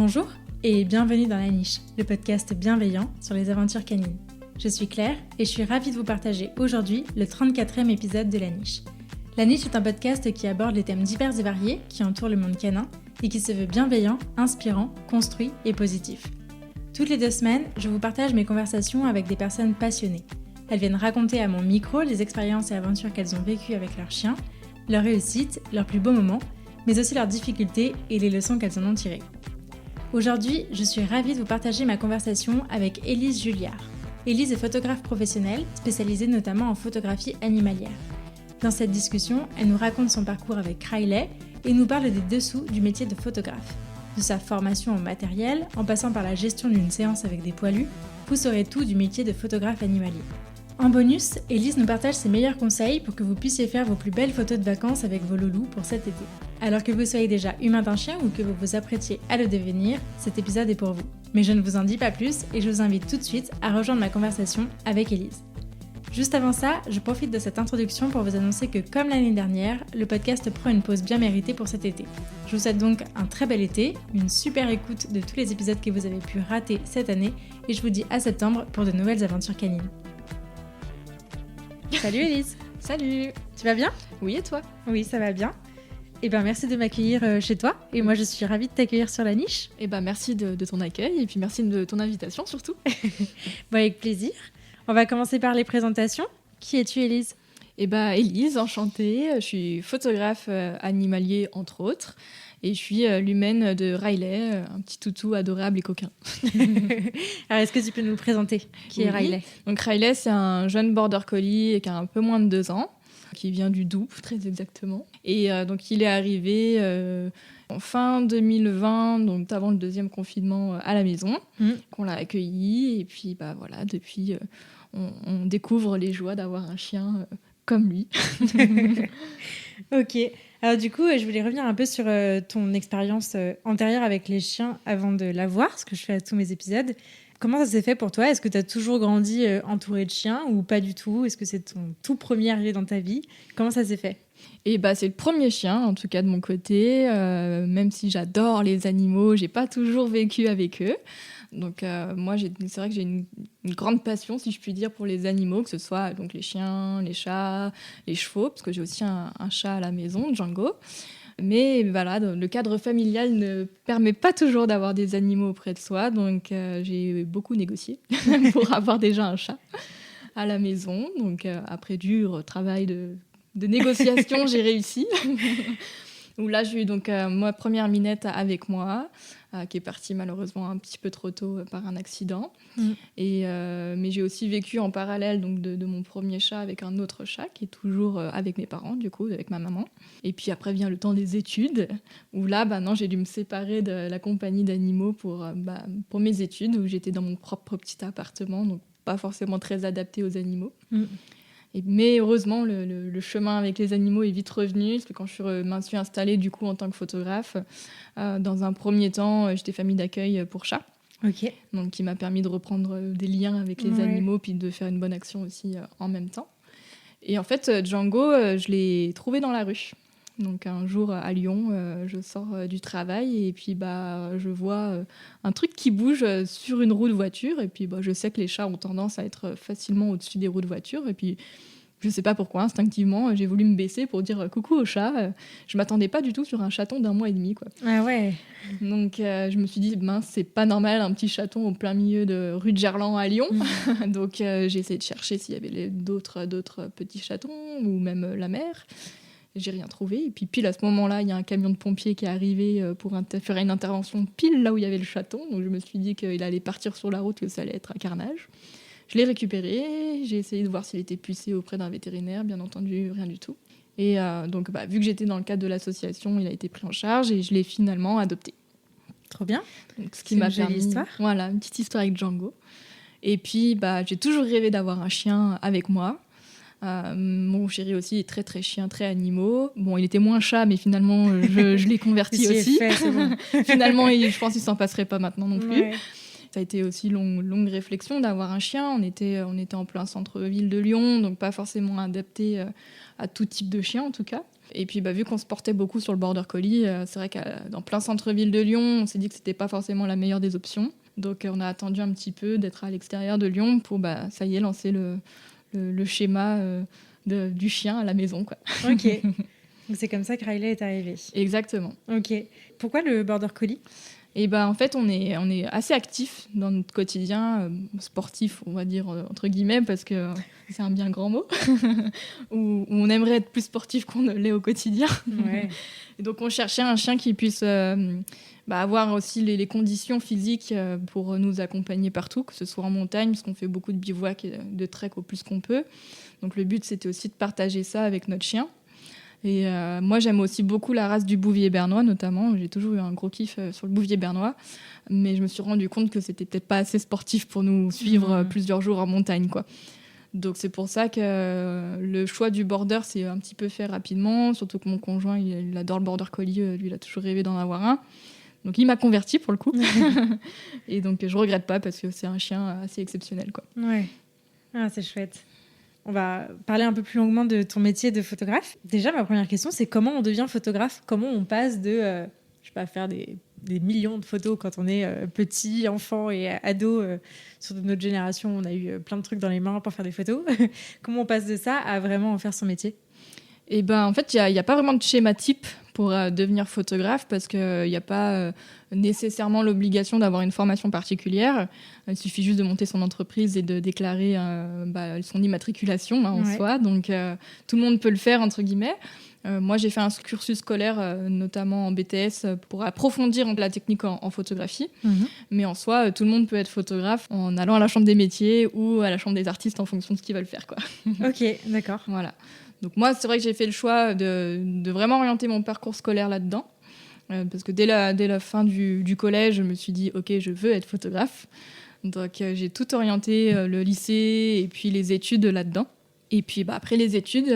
Bonjour et bienvenue dans La Niche, le podcast bienveillant sur les aventures canines. Je suis Claire et je suis ravie de vous partager aujourd'hui le 34e épisode de La Niche. La Niche est un podcast qui aborde les thèmes divers et variés qui entourent le monde canin et qui se veut bienveillant, inspirant, construit et positif. Toutes les 2 semaines, je vous partage mes conversations avec des personnes passionnées. Elles viennent raconter à mon micro les expériences et aventures qu'elles ont vécues avec leurs chiens, leurs réussites, leurs plus beaux moments, mais aussi leurs difficultés et les leçons qu'elles en ont tirées. Aujourd'hui, je suis ravie de vous partager ma conversation avec Élise Julliard. Élise est photographe professionnelle, spécialisée notamment en photographie animalière. Dans cette discussion, elle nous raconte son parcours avec Riley et nous parle des dessous du métier de photographe. De sa formation en matériel, en passant par la gestion d'une séance avec des poilus, vous saurez tout du métier de photographe animalier. En bonus, Élise nous partage ses meilleurs conseils pour que vous puissiez faire vos plus belles photos de vacances avec vos loulous pour cet été. Alors que vous soyez déjà humain d'un chien ou que vous vous apprêtiez à le devenir, cet épisode est pour vous. Mais je ne vous en dis pas plus et je vous invite tout de suite à rejoindre ma conversation avec Élise. Juste avant ça, je profite de cette introduction pour vous annoncer que comme l'année dernière, le podcast prend une pause bien méritée pour cet été. Je vous souhaite donc un très bel été, une super écoute de tous les épisodes que vous avez pu rater cette année et je vous dis à septembre pour de nouvelles aventures canines. Salut Élise. Salut. Tu vas bien ? Oui, et toi ? Oui, ça va bien. Eh ben merci de m'accueillir chez toi et moi je suis ravie de t'accueillir sur La Niche. Eh ben merci de ton accueil et puis merci de ton invitation surtout. Bon, avec plaisir. On va commencer par les présentations. Qui es-tu Élise ? Eh ben Élise, enchantée. Je suis photographe animalier entre autres et je suis l'humaine de Riley, un petit toutou adorable et coquin. Alors est-ce que tu peux nous le présenter ? Qui est Riley ? Donc Riley, c'est un jeune border collie qui a un peu moins de 2 ans, qui vient du Doubs, très exactement. Et donc il est arrivé en fin 2020, donc avant le 2e confinement à la maison, qu'on l'a accueilli. Et puis bah voilà, depuis on découvre les joies d'avoir un chien comme lui. Ok. Alors du coup, je voulais revenir un peu sur ton expérience antérieure avec les chiens avant de l'avoir, ce que je fais à tous mes épisodes. Comment ça s'est fait pour toi ? Est-ce que tu as toujours grandi entourée de chiens ou pas du tout ? Est-ce que c'est ton tout premier arrivé dans ta vie ? Comment ça s'est fait ? Et bah, c'est le premier chien, en tout cas de mon côté. Même si j'adore les animaux, j'ai pas toujours vécu avec eux. Donc moi, c'est vrai que j'ai une grande passion, si je puis dire, pour les animaux, que ce soit donc les chiens, les chats, les chevaux, parce que j'ai aussi un chat à la maison, Django. Mais voilà, le cadre familial ne permet pas toujours d'avoir des animaux auprès de soi, donc j'ai beaucoup négocié pour avoir déjà un chat à la maison. Donc après dur travail de négociation, j'ai réussi. Où là, j'ai eu donc ma première minette avec moi, qui est partie malheureusement un petit peu trop tôt par un accident. Mais j'ai aussi vécu en parallèle donc, de mon premier chat avec un autre chat, qui est toujours avec mes parents, du coup, avec ma maman. Et puis après vient le temps des études, où là, non, j'ai dû me séparer de la compagnie d'animaux pour mes études, où j'étais dans mon propre petit appartement, donc pas forcément très adapté aux animaux. Mais heureusement, le chemin avec les animaux est vite revenu, parce que quand je me suis installée du coup, en tant que photographe, dans un premier temps, j'étais famille d'accueil pour chats, donc qui m'a permis de reprendre des liens avec les animaux, puis de faire une bonne action aussi en même temps. Et en fait, Django, je l'ai trouvé dans la rue. Donc un jour à Lyon, je sors du travail et puis je vois un truc qui bouge sur une roue de voiture et puis je sais que les chats ont tendance à être facilement au-dessus des roues de voiture et puis je sais pas pourquoi, instinctivement, j'ai voulu me baisser pour dire coucou au chat. Je m'attendais pas du tout sur un chaton d'1 mois et demi, quoi. Ah ouais. Donc je me suis dit mince, c'est pas normal un petit chaton au plein milieu de rue de Gerland à Lyon. Donc j'ai essayé de chercher s'il y avait d'autres petits chatons ou même la mère. J'ai rien trouvé. Et puis pile à ce moment-là, il y a un camion de pompiers qui est arrivé pour faire une intervention pile là où il y avait le chaton. Donc je me suis dit qu'il allait partir sur la route, que ça allait être un carnage. Je l'ai récupéré, j'ai essayé de voir s'il était pucé auprès d'un vétérinaire, bien entendu, rien du tout. Et donc vu que j'étais dans le cadre de l'association, il a été pris en charge et je l'ai finalement adopté. Trop bien. Donc, ce qui m'a permis, histoire. Voilà, une petite histoire avec Django. Et puis j'ai toujours rêvé d'avoir un chien avec moi. Mon chéri aussi est très très chien, très animaux. Bon, il était moins chat, mais finalement je l'ai converti aussi. C'est bon. Finalement, je pense qu'il s'en passerait pas maintenant non plus. Ouais. Ça a été aussi longue réflexion d'avoir un chien. On était en plein centre-ville de Lyon, donc pas forcément adapté à tout type de chien en tout cas. Et puis vu qu'on se portait beaucoup sur le border collie, c'est vrai que dans plein centre-ville de Lyon, on s'est dit que c'était pas forcément la meilleure des options. Donc on a attendu un petit peu d'être à l'extérieur de Lyon pour ça y est, lancer le schéma du chien à la maison, quoi. Ok. Donc c'est comme ça que Riley est arrivé. Exactement. Ok. Pourquoi le border collie ? Et en fait, on est assez actif dans notre quotidien, sportif, on va dire, entre guillemets, parce que c'est un bien grand mot, où on aimerait être plus sportif qu'on ne l'est au quotidien. Ouais. Et donc, on cherchait un chien qui puisse avoir aussi les conditions physiques pour nous accompagner partout, que ce soit en montagne, parce qu'on fait beaucoup de bivouac et de trek au plus qu'on peut. Donc, le but, c'était aussi de partager ça avec notre chien. Et moi, j'aime aussi beaucoup la race du Bouvier bernois, notamment. J'ai toujours eu un gros kiff sur le Bouvier bernois. Mais je me suis rendu compte que c'était peut-être pas assez sportif pour nous suivre plusieurs jours en montagne, quoi. Donc, c'est pour ça que le choix du border s'est un petit peu fait rapidement. Surtout que mon conjoint, il adore le border collie. Lui, il a toujours rêvé d'en avoir un. Donc, il m'a converti pour le coup. Et donc, je regrette pas parce que c'est un chien assez exceptionnel, quoi. Ouais. Ah, c'est chouette. On va parler un peu plus longuement de ton métier de photographe. Déjà, ma première question, c'est comment on devient photographe ? Comment on passe de faire des millions de photos quand on est petit, enfant et ado. Surtout de notre génération, on a eu plein de trucs dans les mains pour faire des photos. Comment on passe de ça à vraiment en faire son métier ? Et en fait, il n'y a pas vraiment de schéma type pour devenir photographe parce qu'il n'y a pas nécessairement l'obligation d'avoir une formation particulière. Il suffit juste de monter son entreprise et de déclarer son immatriculation en soi. Donc, tout le monde peut le faire, entre guillemets. Moi, j'ai fait un cursus scolaire, notamment en BTS, pour approfondir la technique en photographie. Mais en soi, tout le monde peut être photographe en allant à la chambre des métiers ou à la chambre des artistes en fonction de ce qu'ils veulent faire, quoi. Ok, d'accord. Voilà. Donc moi, c'est vrai que j'ai fait le choix de vraiment orienter mon parcours scolaire là-dedans. Parce que dès la fin du collège, je me suis dit, OK, je veux être photographe. Donc j'ai tout orienté, le lycée et puis les études là-dedans. Et puis après les études,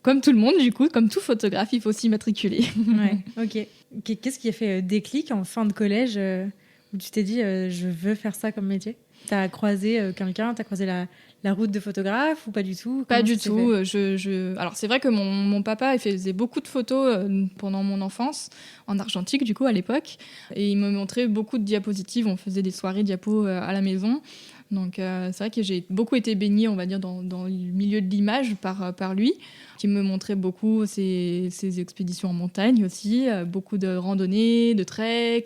comme tout le monde, du coup, comme tout photographe, il faut s'y matriculer. Ouais, ok. Qu'est-ce qui a fait déclic en fin de collège où tu t'es dit, je veux faire ça comme métier ? T'as croisé quelqu'un, t'as croisé la route de photographe ou pas du tout ? Pas du tout. Alors c'est vrai que mon papa il faisait beaucoup de photos pendant mon enfance, en argentique du coup à l'époque, et il me montrait beaucoup de diapositives. On faisait des soirées diapos à la maison. Donc c'est vrai que j'ai beaucoup été baignée, on va dire, dans le milieu de l'image par lui, qui me montrait beaucoup ses expéditions en montagne aussi, beaucoup de randonnées, de trek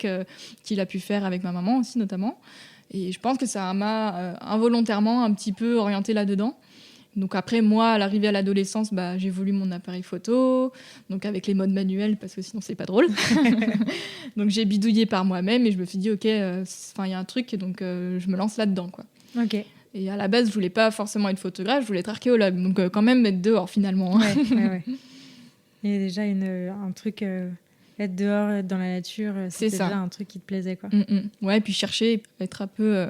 qu'il a pu faire avec ma maman aussi notamment. Et je pense que ça m'a involontairement un petit peu orientée là-dedans. Donc après, moi, à l'arrivée à l'adolescence, j'ai voulu mon appareil photo, donc avec les modes manuels, parce que sinon, c'est pas drôle. Donc j'ai bidouillé par moi-même et je me suis dit, OK, il y a un truc, donc je me lance là-dedans, quoi. Ok. Et à la base, je voulais pas forcément être photographe, je voulais être archéologue. Donc quand même être dehors, finalement. Ouais. Il y a déjà un truc... être dehors, être dans la nature, c'était déjà un truc qui te plaisait, quoi. Ouais, et puis chercher, être un peu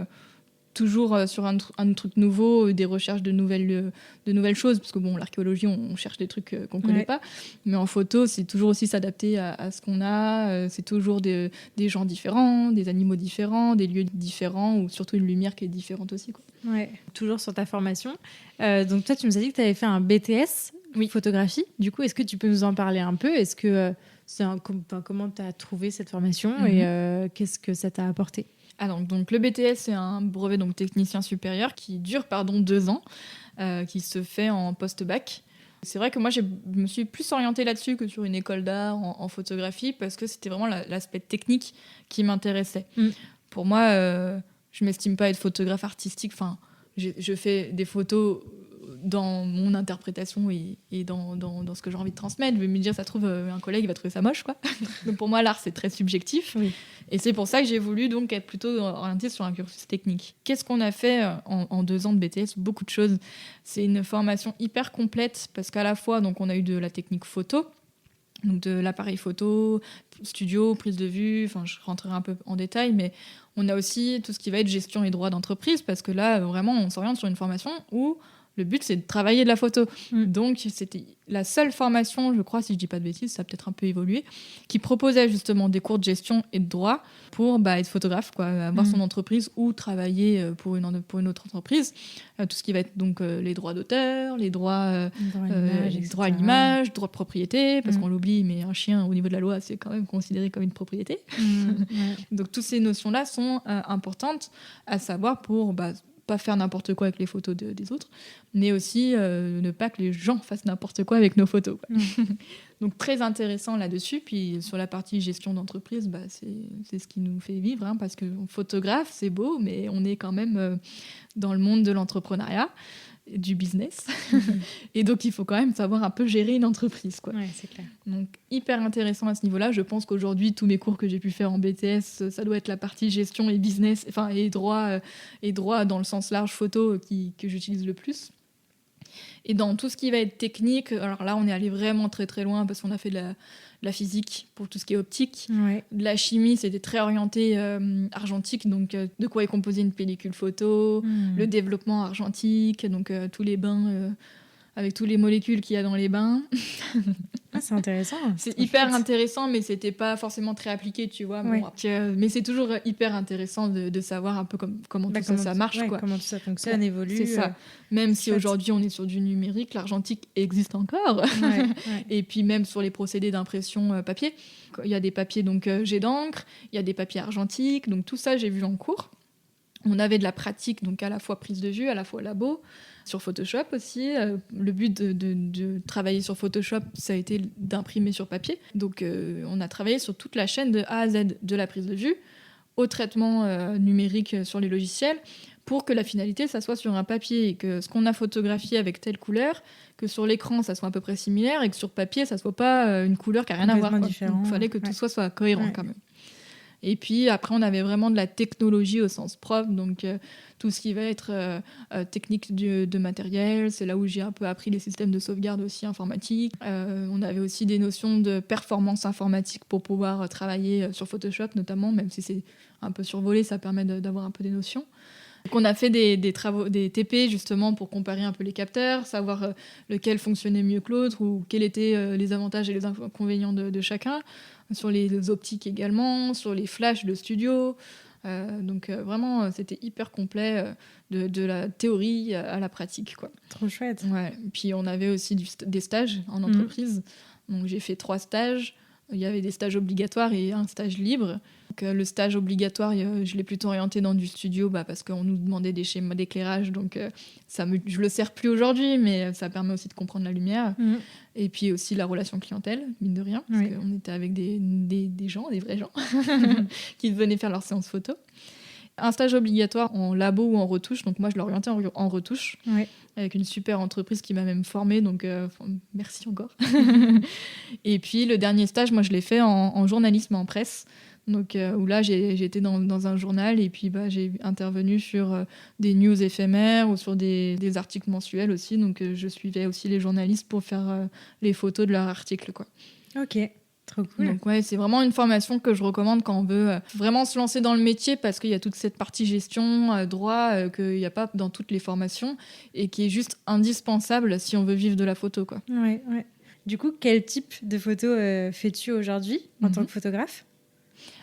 toujours sur un truc nouveau, des recherches de nouvelles choses, parce que l'archéologie, on cherche des trucs qu'on connaît pas, mais en photo, c'est toujours aussi s'adapter à ce qu'on a, c'est toujours des gens différents, des animaux différents, des lieux différents, ou surtout une lumière qui est différente aussi, quoi. Ouais, toujours sur ta formation. Donc toi, tu nous as dit que tu avais fait un BTS photographie. Du coup, est-ce que tu peux nous en parler un peu ? Est-ce que comment tu as trouvé cette formation et qu'est-ce que ça t'a apporté ? Alors, donc le BTS, c'est un brevet donc technicien supérieur qui dure 2 ans, qui se fait en post-bac. C'est vrai que moi, je me suis plus orientée là-dessus que sur une école d'art en photographie, parce que c'était vraiment l'aspect technique qui m'intéressait. Pour moi, je m'estime pas être photographe artistique. Enfin, je fais des photos dans mon interprétation et dans ce que j'ai envie de transmettre. Je vais me dire, ça se trouve, un collègue il va trouver ça moche, quoi. Donc pour moi, l'art, c'est très subjectif. Oui. Et c'est pour ça que j'ai voulu donc être plutôt orientée sur un cursus technique. Qu'est-ce qu'on a fait en 2 ans de BTS ? Beaucoup de choses. C'est une formation hyper complète parce qu'à la fois, donc, on a eu de la technique photo, donc de l'appareil photo, studio, prise de vue, enfin je rentrerai un peu en détail, mais on a aussi tout ce qui va être gestion et droit d'entreprise, parce que là, vraiment, on s'oriente sur une formation où Le but, c'est de travailler de la photo. Donc, c'était la seule formation, je crois, si je dis pas de bêtises, ça a peut-être un peu évolué, qui proposait justement des cours de gestion et de droit pour être photographe, quoi, avoir son entreprise ou travailler pour une autre entreprise. Tout ce qui va être donc les droits d'auteur, les droits à l'image, droits de propriété, parce qu'on l'oublie, mais un chien, au niveau de la loi, c'est quand même considéré comme une propriété. Donc, toutes ces notions-là sont importantes à savoir pour... pas faire n'importe quoi avec les photos des autres, mais aussi ne pas que les gens fassent n'importe quoi avec nos photos, quoi. Donc très intéressant là-dessus. Puis sur la partie gestion d'entreprise, c'est ce qui nous fait vivre, hein, parce que photographe, c'est beau, mais on est quand même dans le monde de l'entrepreneuriat, du business. Et donc il faut quand même savoir un peu gérer une entreprise, quoi. Ouais, c'est clair. Donc hyper intéressant à ce niveau-là. Je pense qu'aujourd'hui, tous mes cours que j'ai pu faire en BTS, ça doit être la partie gestion et business, enfin et droit dans le sens large photo que j'utilise le plus. Et dans tout ce qui va être technique, alors là on est allé vraiment très très loin parce qu'on a fait de la physique pour tout ce qui est optique. De la chimie, c'était très orienté argentique, donc de quoi est composée une pellicule photo, le développement argentique, donc tous les bains avec toutes les molécules qu'il y a dans les bains. C'est intéressant. C'est hyper intéressant, mais c'était pas forcément très appliqué, tu vois. Bon, mais c'est toujours hyper intéressant de savoir un peu comment tout ça marche, quoi. Comment tout ça fonctionne, évolue. C'est ça. Même si aujourd'hui on est sur du numérique, l'argentique existe encore. Et puis même sur les procédés d'impression papier, il y a des papiers donc jet d'encre, il y a des papiers argentiques, donc tout ça j'ai vu en cours. On avait de la pratique, donc à la fois prise de vue, à la fois labo, sur Photoshop aussi. Le but de travailler sur Photoshop, ça a été d'imprimer sur papier. Donc on a travaillé sur toute la chaîne de A à Z, de la prise de vue au traitement numérique sur les logiciels, pour que la finalité, ça soit sur un papier et que ce qu'on a photographié avec telle couleur, que sur l'écran, ça soit à peu près similaire et que sur papier, ça soit pas une couleur qui n'a rien à voir, quoi. Donc il fallait que tout soit cohérent quand même. Et puis après, on avait vraiment de la technologie au sens propre, donc tout ce qui va être technique de matériel, c'est là où j'ai un peu appris les systèmes de sauvegarde aussi informatiques. On avait aussi des notions de performance informatique pour pouvoir travailler sur Photoshop notamment, même si c'est un peu survolé, ça permet d'avoir un peu des notions. Donc on a fait des travaux, des TP justement pour comparer un peu les capteurs, savoir lequel fonctionnait mieux que l'autre ou quels étaient les avantages et les inconvénients de chacun, sur les optiques également, sur les flashs de studio. Donc vraiment, c'était hyper complet de la théorie à la pratique, quoi. Trop chouette. Ouais. Puis on avait aussi des stages en entreprise. Donc j'ai fait 3 stages. Il y avait des stages obligatoires et un stage libre. Donc, le stage obligatoire, je l'ai plutôt orienté dans du studio parce qu'on nous demandait des schémas d'éclairage. Donc je le sers plus aujourd'hui, mais ça permet aussi de comprendre la lumière. Et puis aussi la relation clientèle, mine de rien, parce qu'on était avec des gens, des vrais gens, qui venaient faire leur séance photo. Un stage obligatoire en labo ou en retouche. Donc moi, je l'ai orienté en retouche, avec une super entreprise qui m'a même formée. Donc merci encore. Et puis le dernier stage, moi, je l'ai fait en journalisme, en presse. Donc où là, j'étais dans un journal et puis j'ai intervenu sur des news éphémères ou sur des articles mensuels aussi. Donc je suivais aussi les journalistes pour faire les photos de leurs articles, quoi. Ok. Trop cool. Donc c'est vraiment une formation que je recommande quand on veut vraiment se lancer dans le métier, parce qu'il y a toute cette partie gestion, droit, qu'il n'y a pas dans toutes les formations et qui est juste indispensable si on veut vivre de la photo, quoi. Ouais. Du coup, quel type de photos fais-tu aujourd'hui en tant que photographe ?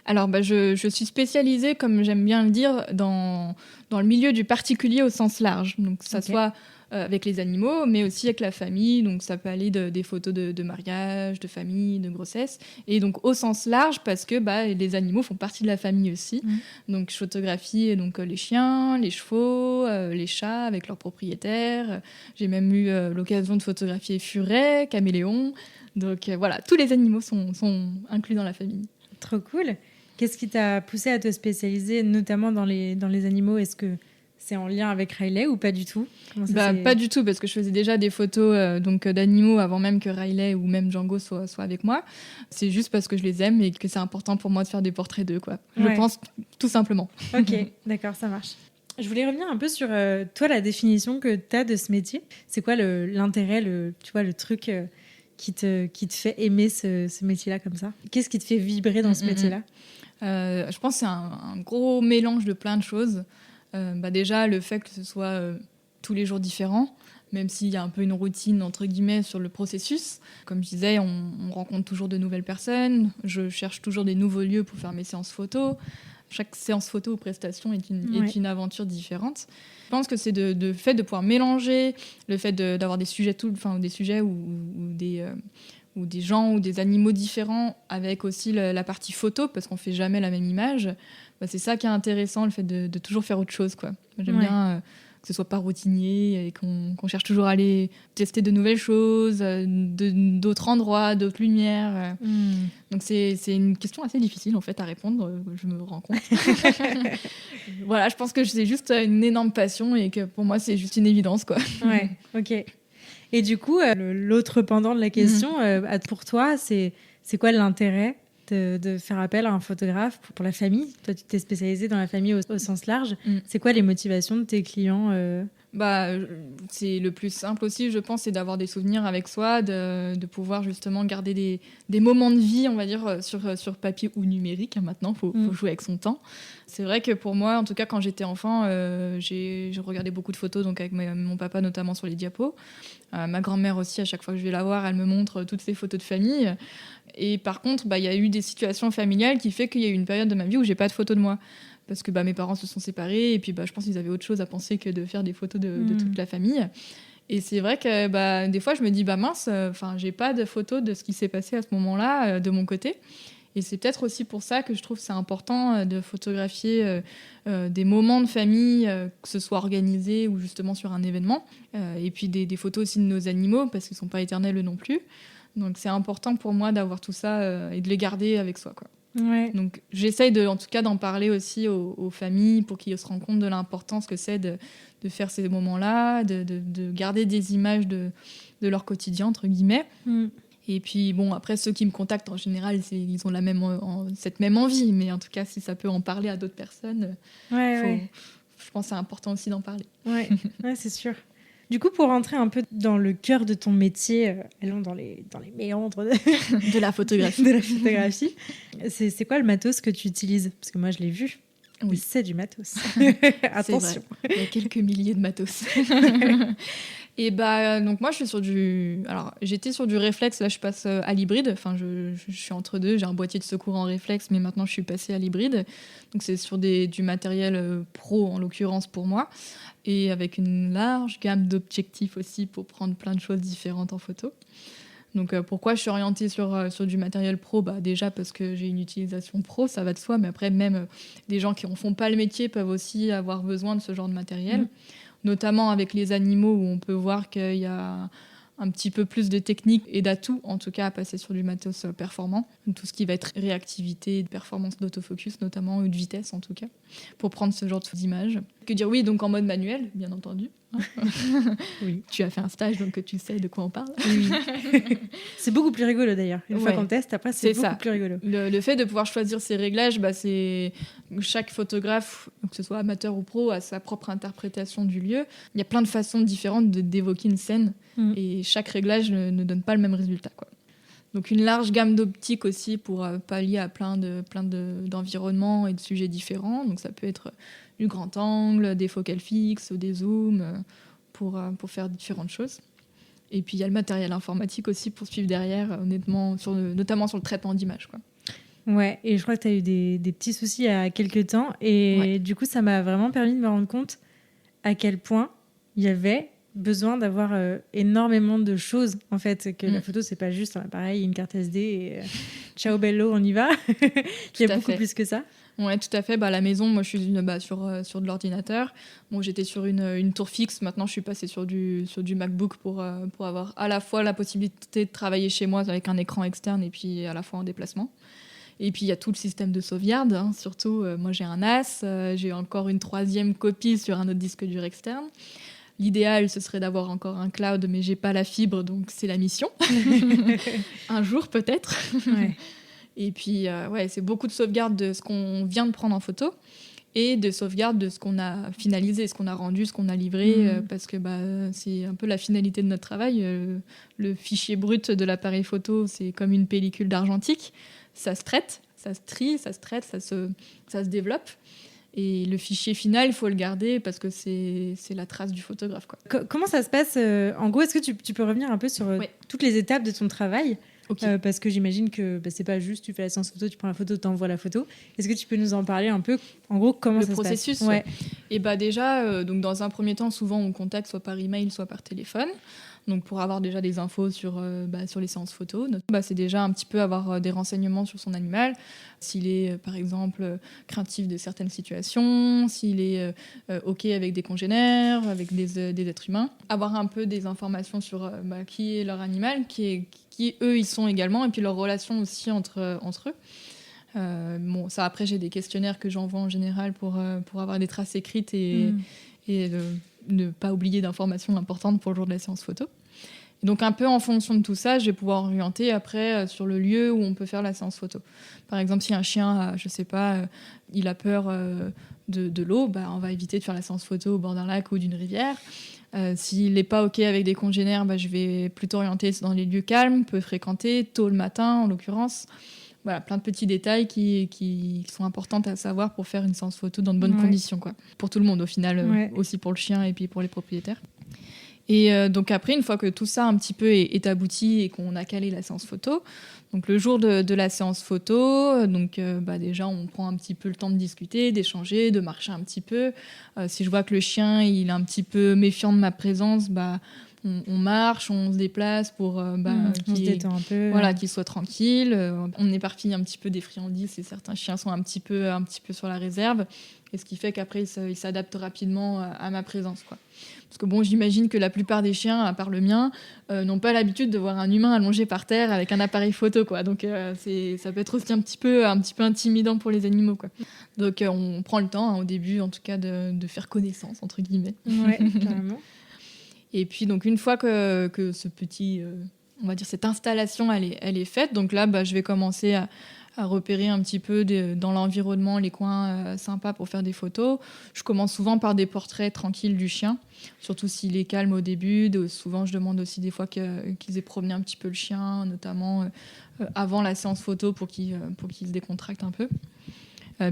Alors, je suis spécialisée, comme j'aime bien le dire, dans le milieu du particulier au sens large. Donc, ça soit avec les animaux, mais aussi avec la famille. Donc, ça peut aller des photos de mariage, de famille, de grossesse. Et donc, au sens large, parce que les animaux font partie de la famille aussi. Donc, je photographie les chiens, les chevaux, les chats avec leurs propriétaires. J'ai même eu l'occasion de photographier furets, caméléons. Donc, voilà, tous les animaux sont inclus dans la famille. Trop cool. Qu'est-ce qui t'a poussé à te spécialiser, notamment dans les animaux ? Est-ce que c'est en lien avec Riley ou pas du tout ? Pas du tout, parce que je faisais déjà des photos d'animaux avant même que Riley ou même Django soit avec moi. C'est juste parce que je les aime et que c'est important pour moi de faire des portraits d'eux, quoi. Je pense, tout simplement. Ok, d'accord, ça marche. Je voulais revenir un peu sur toi, la définition que tu as de ce métier. C'est quoi l'intérêt, le truc qui te fait aimer ce métier-là comme ça ? Qu'est-ce qui te fait vibrer dans ce métier-là ? Je pense que c'est un gros mélange de plein de choses. Déjà, le fait que ce soit tous les jours différent, même s'il y a un peu une routine, entre guillemets, sur le processus. Comme je disais, on rencontre toujours de nouvelles personnes, je cherche toujours des nouveaux lieux pour faire mes séances photos. Chaque séance photo ou prestation est une aventure différente. Je pense que c'est le fait de pouvoir mélanger, le fait d'avoir des sujets, des sujets ou des gens ou des animaux différents, avec aussi la partie photo, parce qu'on fait jamais la même image. C'est ça qui est intéressant, le fait de toujours faire autre chose, quoi. J'aime bien que ce soit pas routinier et qu'on cherche toujours à aller tester de nouvelles choses, d'autres endroits, d'autres lumières. Donc c'est une question assez difficile en fait à répondre, je me rends compte. Voilà, je pense que c'est juste une énorme passion et que pour moi c'est juste une évidence, quoi. Ouais, ok. Et du coup, l'autre pendant de la question, pour toi, c'est quoi l'intérêt de faire appel à un photographe pour la famille? Toi, tu t'es spécialisée dans la famille au sens large. C'est quoi les motivations de tes clients c'est le plus simple aussi, je pense, c'est d'avoir des souvenirs avec soi, de pouvoir justement garder des moments de vie, on va dire, sur papier ou numérique. Maintenant, faut jouer avec son temps. C'est vrai que pour moi, en tout cas, quand j'étais enfant, j'ai regardé beaucoup de photos, donc avec mon papa notamment sur les diapos. Ma grand-mère aussi, à chaque fois que je vais la voir, elle me montre toutes ses photos de famille. Et par contre, il y a eu des situations familiales qui fait qu'il y a eu une période de ma vie où j'ai pas de photos de moi. Parce que mes parents se sont séparés et puis je pense qu'ils avaient autre chose à penser que de faire des photos de toute la famille. Et c'est vrai que des fois, je me dis, mince, j'ai pas de photos de ce qui s'est passé à ce moment-là de mon côté. Et c'est peut-être aussi pour ça que je trouve que c'est important de photographier des moments de famille, que ce soit organisé ou justement sur un événement. Et puis des photos aussi de nos animaux, parce qu'ils ne sont pas éternels eux non plus. Donc c'est important pour moi d'avoir tout ça et de les garder avec soi, quoi. Ouais. Donc j'essaye en tout cas d'en parler aussi aux familles pour qu'ils se rendent compte de l'importance que c'est de faire ces moments-là, de garder des images de leur quotidien, entre guillemets. Et puis après ceux qui me contactent en général, ils ont cette même envie, mais en tout cas si ça peut en parler à d'autres personnes, je pense que c'est important aussi d'en parler. Ouais, c'est sûr. Du coup, pour rentrer un peu dans le cœur de ton métier, allons dans les méandres de la photographie. C'est quoi le matos que tu utilises? Parce que moi, je l'ai vu. Oui. C'est du matos. Attention. C'est vrai. Il y a quelques milliers de matos. Et donc moi, je suis j'étais sur du réflexe, là je passe à l'hybride. Enfin, je suis entre deux. J'ai un boîtier de secours en réflexe, mais maintenant je suis passée à l'hybride. Donc c'est sur du matériel pro en l'occurrence pour moi, et avec une large gamme d'objectifs aussi pour prendre plein de choses différentes en photo. Donc pourquoi je suis orientée sur du matériel pro? Déjà parce que j'ai une utilisation pro, ça va de soi, mais après même des gens qui ne font pas le métier peuvent aussi avoir besoin de ce genre de matériel. Notamment avec les animaux où on peut voir qu'il y a un petit peu plus de technique et d'atouts, en tout cas, à passer sur du matos performant. Tout ce qui va être réactivité, de performance d'autofocus notamment, ou de vitesse en tout cas, pour prendre ce genre d'images. Que dire, oui, donc en mode manuel, bien entendu. Oui. Tu as fait un stage, donc tu sais de quoi on parle. Oui. C'est beaucoup plus rigolo d'ailleurs. Une fois qu'on teste, après, c'est beaucoup plus rigolo. Le fait de pouvoir choisir ses réglages, c'est chaque photographe, que ce soit amateur ou pro, a sa propre interprétation du lieu. Il y a plein de façons différentes d'évoquer une scène et chaque réglage ne donne pas le même résultat, quoi. Donc une large gamme d'optiques aussi pour pallier à plein d'environnements et de sujets différents. Donc ça peut être du grand angle, des focales fixes, des zooms, pour faire différentes choses. Et puis il y a le matériel informatique aussi pour suivre derrière, honnêtement, notamment sur le traitement d'images, quoi. Ouais, et je crois que tu as eu des petits soucis il y a quelques temps. Et du coup, ça m'a vraiment permis de me rendre compte à quel point il y avait besoin d'avoir énormément de choses, en fait, que la photo, c'est pas juste un appareil, une carte SD et ciao bello, on y va. Il y a beaucoup plus que ça. Ouais, tout à fait. À la maison, moi, je suis sur de l'ordinateur. Bon, j'étais sur une tour fixe. Maintenant, je suis passée sur du MacBook pour avoir à la fois la possibilité de travailler chez moi avec un écran externe et puis à la fois en déplacement. Et puis, il y a tout le système de sauvegarde. Surtout, moi, j'ai un NAS. J'ai encore une 3e copie sur un autre disque dur externe. L'idéal, ce serait d'avoir encore un cloud, mais j'ai pas la fibre, donc c'est la mission. Un jour, peut-être. Ouais. Et puis, c'est beaucoup de sauvegarde de ce qu'on vient de prendre en photo et de sauvegarde de ce qu'on a finalisé, ce qu'on a rendu, ce qu'on a livré, parce que c'est un peu la finalité de notre travail. Le fichier brut de l'appareil photo, c'est comme une pellicule d'argentique. Ça se traite, ça se trie, ça se traite, ça se développe. Et le fichier final, il faut le garder parce que c'est la trace du photographe, quoi. Comment ça se passe en gros, est-ce que tu peux revenir un peu sur toutes les étapes de ton travail? Okay. Parce que j'imagine que c'est pas juste tu fais la séance photo, tu prends la photo, tu envoies la photo. Est-ce que tu peux nous en parler un peu? En gros, comment ça se passe? Le processus. Ouais. Et déjà, donc dans un premier temps, souvent on contacte soit par email, soit par téléphone. Donc pour avoir déjà des infos sur les séances photos, c'est déjà un petit peu avoir des renseignements sur son animal, s'il est par exemple craintif de certaines situations, s'il est OK avec des congénères, avec des êtres humains, avoir un peu des informations sur qui est leur animal, qui eux ils sont également, et puis leur relation aussi entre eux. Ça après j'ai des questionnaires que j'envoie en général pour avoir des traces écrites et ne pas oublier d'informations importantes pour le jour de la séance photo. Et donc un peu en fonction de tout ça, je vais pouvoir orienter après sur le lieu où on peut faire la séance photo. Par exemple, si un chien, il a peur de l'eau, on va éviter de faire la séance photo au bord d'un lac ou d'une rivière. S'il n'est pas OK avec des congénères, je vais plutôt orienter dans les lieux calmes, peu fréquentés, tôt le matin en l'occurrence. Voilà, plein de petits détails qui sont importants à savoir pour faire une séance photo dans de bonnes conditions, quoi. Pour tout le monde au final, aussi pour le chien et puis pour les propriétaires. Et donc après, une fois que tout ça un petit peu est abouti et qu'on a calé la séance photo, donc le jour de la séance photo, déjà on prend un petit peu le temps de discuter, d'échanger, de marcher un petit peu. Si je vois que le chien il est un petit peu méfiant de ma présence, on marche, on se déplace pour on se détend un peu. Voilà, qu'il soit tranquille. On éparpille un petit peu des friandises et certains chiens sont un petit peu sur la réserve. Et ce qui fait qu'après, ils s'adaptent rapidement à ma présence, quoi. Parce que j'imagine que la plupart des chiens, à part le mien, n'ont pas l'habitude de voir un humain allongé par terre avec un appareil photo, quoi. Donc ça peut être aussi un petit peu intimidant pour les animaux, quoi. Donc on prend le temps, au début en tout cas, de faire connaissance, entre guillemets. Ouais, carrément. Et puis donc une fois que ce petit, on va dire cette installation elle est faite, donc là je vais commencer à repérer un petit peu dans l'environnement les coins sympas pour faire des photos. Je commence souvent par des portraits tranquilles du chien, surtout s'il est calme au début. Souvent je demande aussi des fois qu'ils aient promené un petit peu le chien, notamment avant la séance photo pour qu'il se décontracte un peu.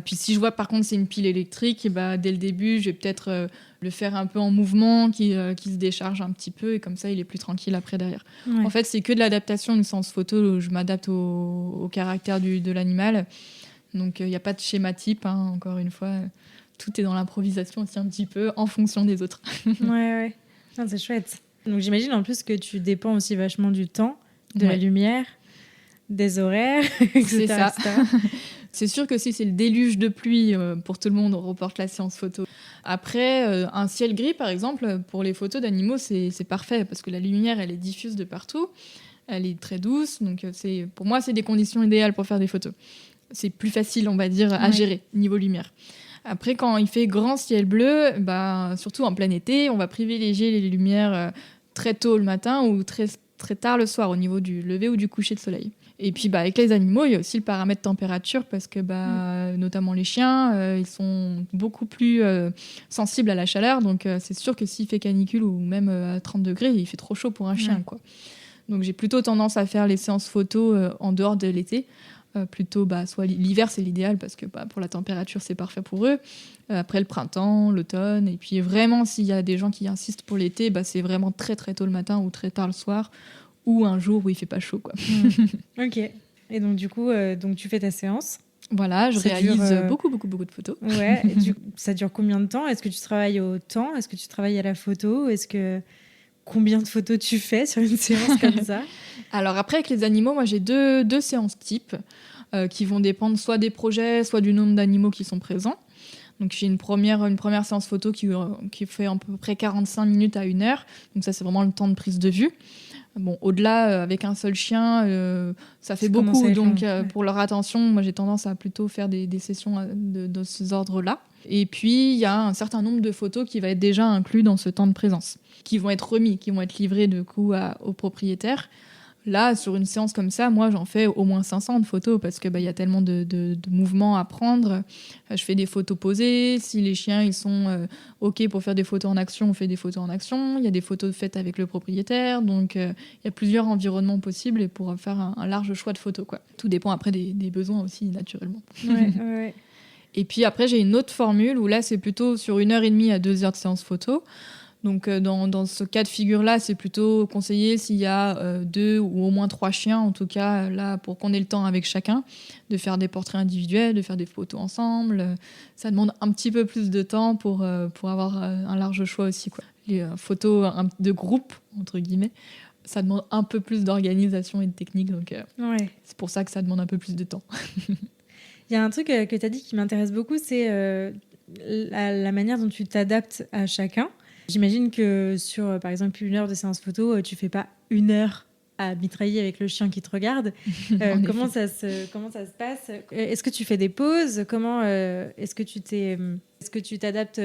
Puis si je vois par contre c'est une pile électrique, dès le début je vais peut-être le faire un peu en mouvement, qui se décharge un petit peu, et comme ça il est plus tranquille après derrière. Ouais. En fait c'est que de l'adaptation d'une séance photo où je m'adapte au caractère de l'animal. Donc il n'y a pas de schéma type, encore une fois. Tout est dans l'improvisation aussi un petit peu en fonction des autres. Ouais. Non, c'est chouette. Donc j'imagine en plus que tu dépends aussi vachement du temps, de la lumière, des horaires, etc. C'est ça. Etc. C'est sûr que si c'est le déluge de pluie, pour tout le monde, on reporte la séance photo. Après, un ciel gris, par exemple, pour les photos d'animaux, c'est parfait, parce que la lumière, elle est diffuse de partout, elle est très douce, donc pour moi, c'est des conditions idéales pour faire des photos. C'est plus facile, on va dire, à gérer, niveau lumière. Après, quand il fait grand ciel bleu, surtout en plein été, on va privilégier les lumières très tôt le matin ou très, très tard le soir, au niveau du lever ou du coucher de soleil. Et puis avec les animaux, il y a aussi le paramètre température, parce que notamment les chiens, ils sont beaucoup plus sensibles à la chaleur. Donc c'est sûr que s'il fait canicule ou même à 30 degrés, il fait trop chaud pour un chien, quoi. Donc j'ai plutôt tendance à faire les séances photos en dehors de l'été. Plutôt soit l'hiver, c'est l'idéal, parce que pour la température c'est parfait pour eux. Après le printemps, l'automne, et puis vraiment s'il y a des gens qui insistent pour l'été, c'est vraiment très très tôt le matin ou très tard le soir, ou un jour où il fait pas chaud, quoi. Ok. Et donc du coup, tu fais ta séance. Voilà, je réalise beaucoup de photos. Ouais. Ça dure combien de temps? Est-ce que tu travailles au temps? Est-ce que tu travailles à la photo? Combien de photos tu fais sur une séance comme ça? Alors après, avec les animaux, moi j'ai deux séances types qui vont dépendre soit des projets, soit du nombre d'animaux qui sont présents. Donc j'ai une première séance photo qui fait à peu près 45 minutes à 1 heure. Donc ça, c'est vraiment le temps de prise de vue. Bon, au-delà, avec un seul chien, ça fait beaucoup. Donc pour leur attention, moi j'ai tendance à plutôt faire des sessions de ces ordres-là. Et puis il y a un certain nombre de photos qui va être déjà inclus dans ce temps de présence, qui vont être remis, qui vont être livrés de coup au propriétaire. Là, sur une séance comme ça, moi, j'en fais au moins 500 de photos, parce que y a tellement de mouvements à prendre. Je fais des photos posées. Si les chiens ils sont OK pour faire des photos en action, on fait des photos en action. Il y a des photos faites avec le propriétaire. Donc, il y a plusieurs environnements possibles, et pour faire un large choix de photos, quoi. Tout dépend après des besoins aussi, naturellement. Ouais. Et puis après, j'ai une autre formule où là, c'est plutôt sur 1h30 à 2 heures de séance photo. Donc dans ce cas de figure-là, c'est plutôt conseillé s'il y a 2 ou au moins 3 chiens, en tout cas, là, pour qu'on ait le temps avec chacun, de faire des portraits individuels, de faire des photos ensemble. Ça demande un petit peu plus de temps pour avoir un large choix aussi, quoi. Les photos de groupe, entre guillemets, ça demande un peu plus d'organisation et de technique, donc c'est pour ça que ça demande un peu plus de temps. Il y a un truc que tu as dit qui m'intéresse beaucoup, c'est la manière dont tu t'adaptes à chacun. J'imagine que sur, par exemple, 1 heure de séance photo, tu fais pas 1 heure à mitrailler avec le chien qui te regarde. Comment ça se passe? Est-ce que tu fais des pauses? Comment est-ce que tu t'adaptes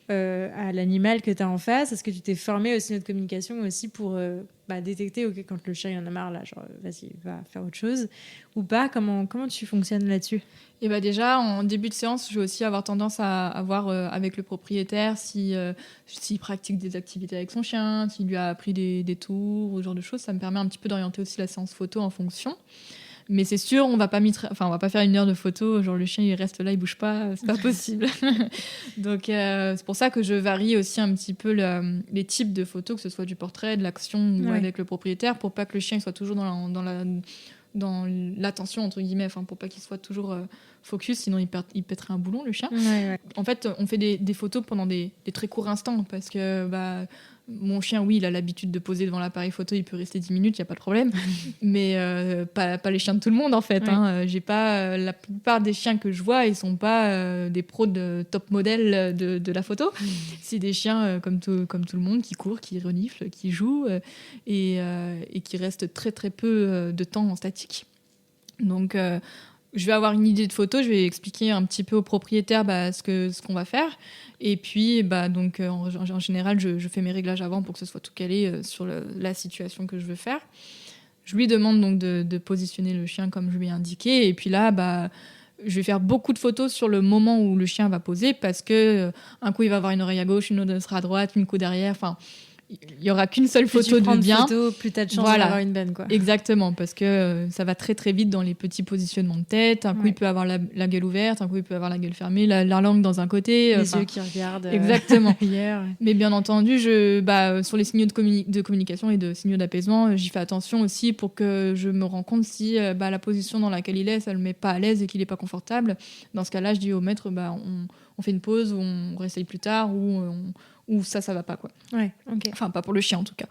à l'animal que tu as en face? Est-ce que tu t'es formé aux signaux de communication aussi pour détecter quand le chien il en a marre, là, genre vas-y, va faire autre chose ou pas? Comment tu fonctionnes là-dessus? Et déjà, en début de séance, je vais aussi avoir tendance à voir avec le propriétaire s'il pratique des activités avec son chien, s'il lui a appris des tours, ce genre de choses. Ça me permet un petit peu d'orienter aussi la séance photo en fonction. Mais c'est sûr, on va pas faire 1 heure de photo, genre le chien il reste là, il bouge pas, c'est pas possible. Donc c'est pour ça que je varie aussi un petit peu les types de photos, que ce soit du portrait, de l'action ou avec le propriétaire, pour pas que le chien il soit toujours dans l'attention, entre guillemets, pour pas qu'il soit toujours focus, sinon il pèterait un boulon, le chien. En fait, on fait des photos pendant des très courts instants, parce que mon chien, oui, il a l'habitude de poser devant l'appareil photo, il peut rester 10 minutes, il n'y a pas de problème. Mais pas les chiens de tout le monde, en fait. J'ai pas, la plupart des chiens que je vois, ils sont pas des pros de top modèle de la photo. C'est des chiens comme tout le monde, qui courent, qui reniflent, qui jouent et qui restent très très peu de temps en statique. Donc je vais avoir une idée de photo, je vais expliquer un petit peu au propriétaire ce qu'on va faire. Et puis, en général, je fais mes réglages avant pour que ce soit tout calé sur la situation que je veux faire. Je lui demande donc de positionner le chien comme je lui ai indiqué. Et puis là, je vais faire beaucoup de photos sur le moment où le chien va poser, parce que un coup, il va avoir une oreille à gauche, une autre sera à droite, une coup derrière. Il n'y aura qu'une seule photo de bien. Plus t'as de chance d'avoir une bonne, quoi. Exactement, parce que ça va très très vite dans les petits positionnements de tête. Un coup, il peut avoir la gueule ouverte, un coup, il peut avoir la gueule fermée, la langue dans un côté. Les yeux qui regardent. Exactement. Hier. Mais bien entendu, sur les signaux de communication et de signaux d'apaisement, j'y fais attention aussi pour que je me rende compte si la position dans laquelle il est, ça le met pas à l'aise et qu'il est pas confortable. Dans ce cas-là, je dis au maître, on fait une pause, ou on réessaye plus tard, ou ça va pas, quoi. Enfin, pas pour le chien en tout cas.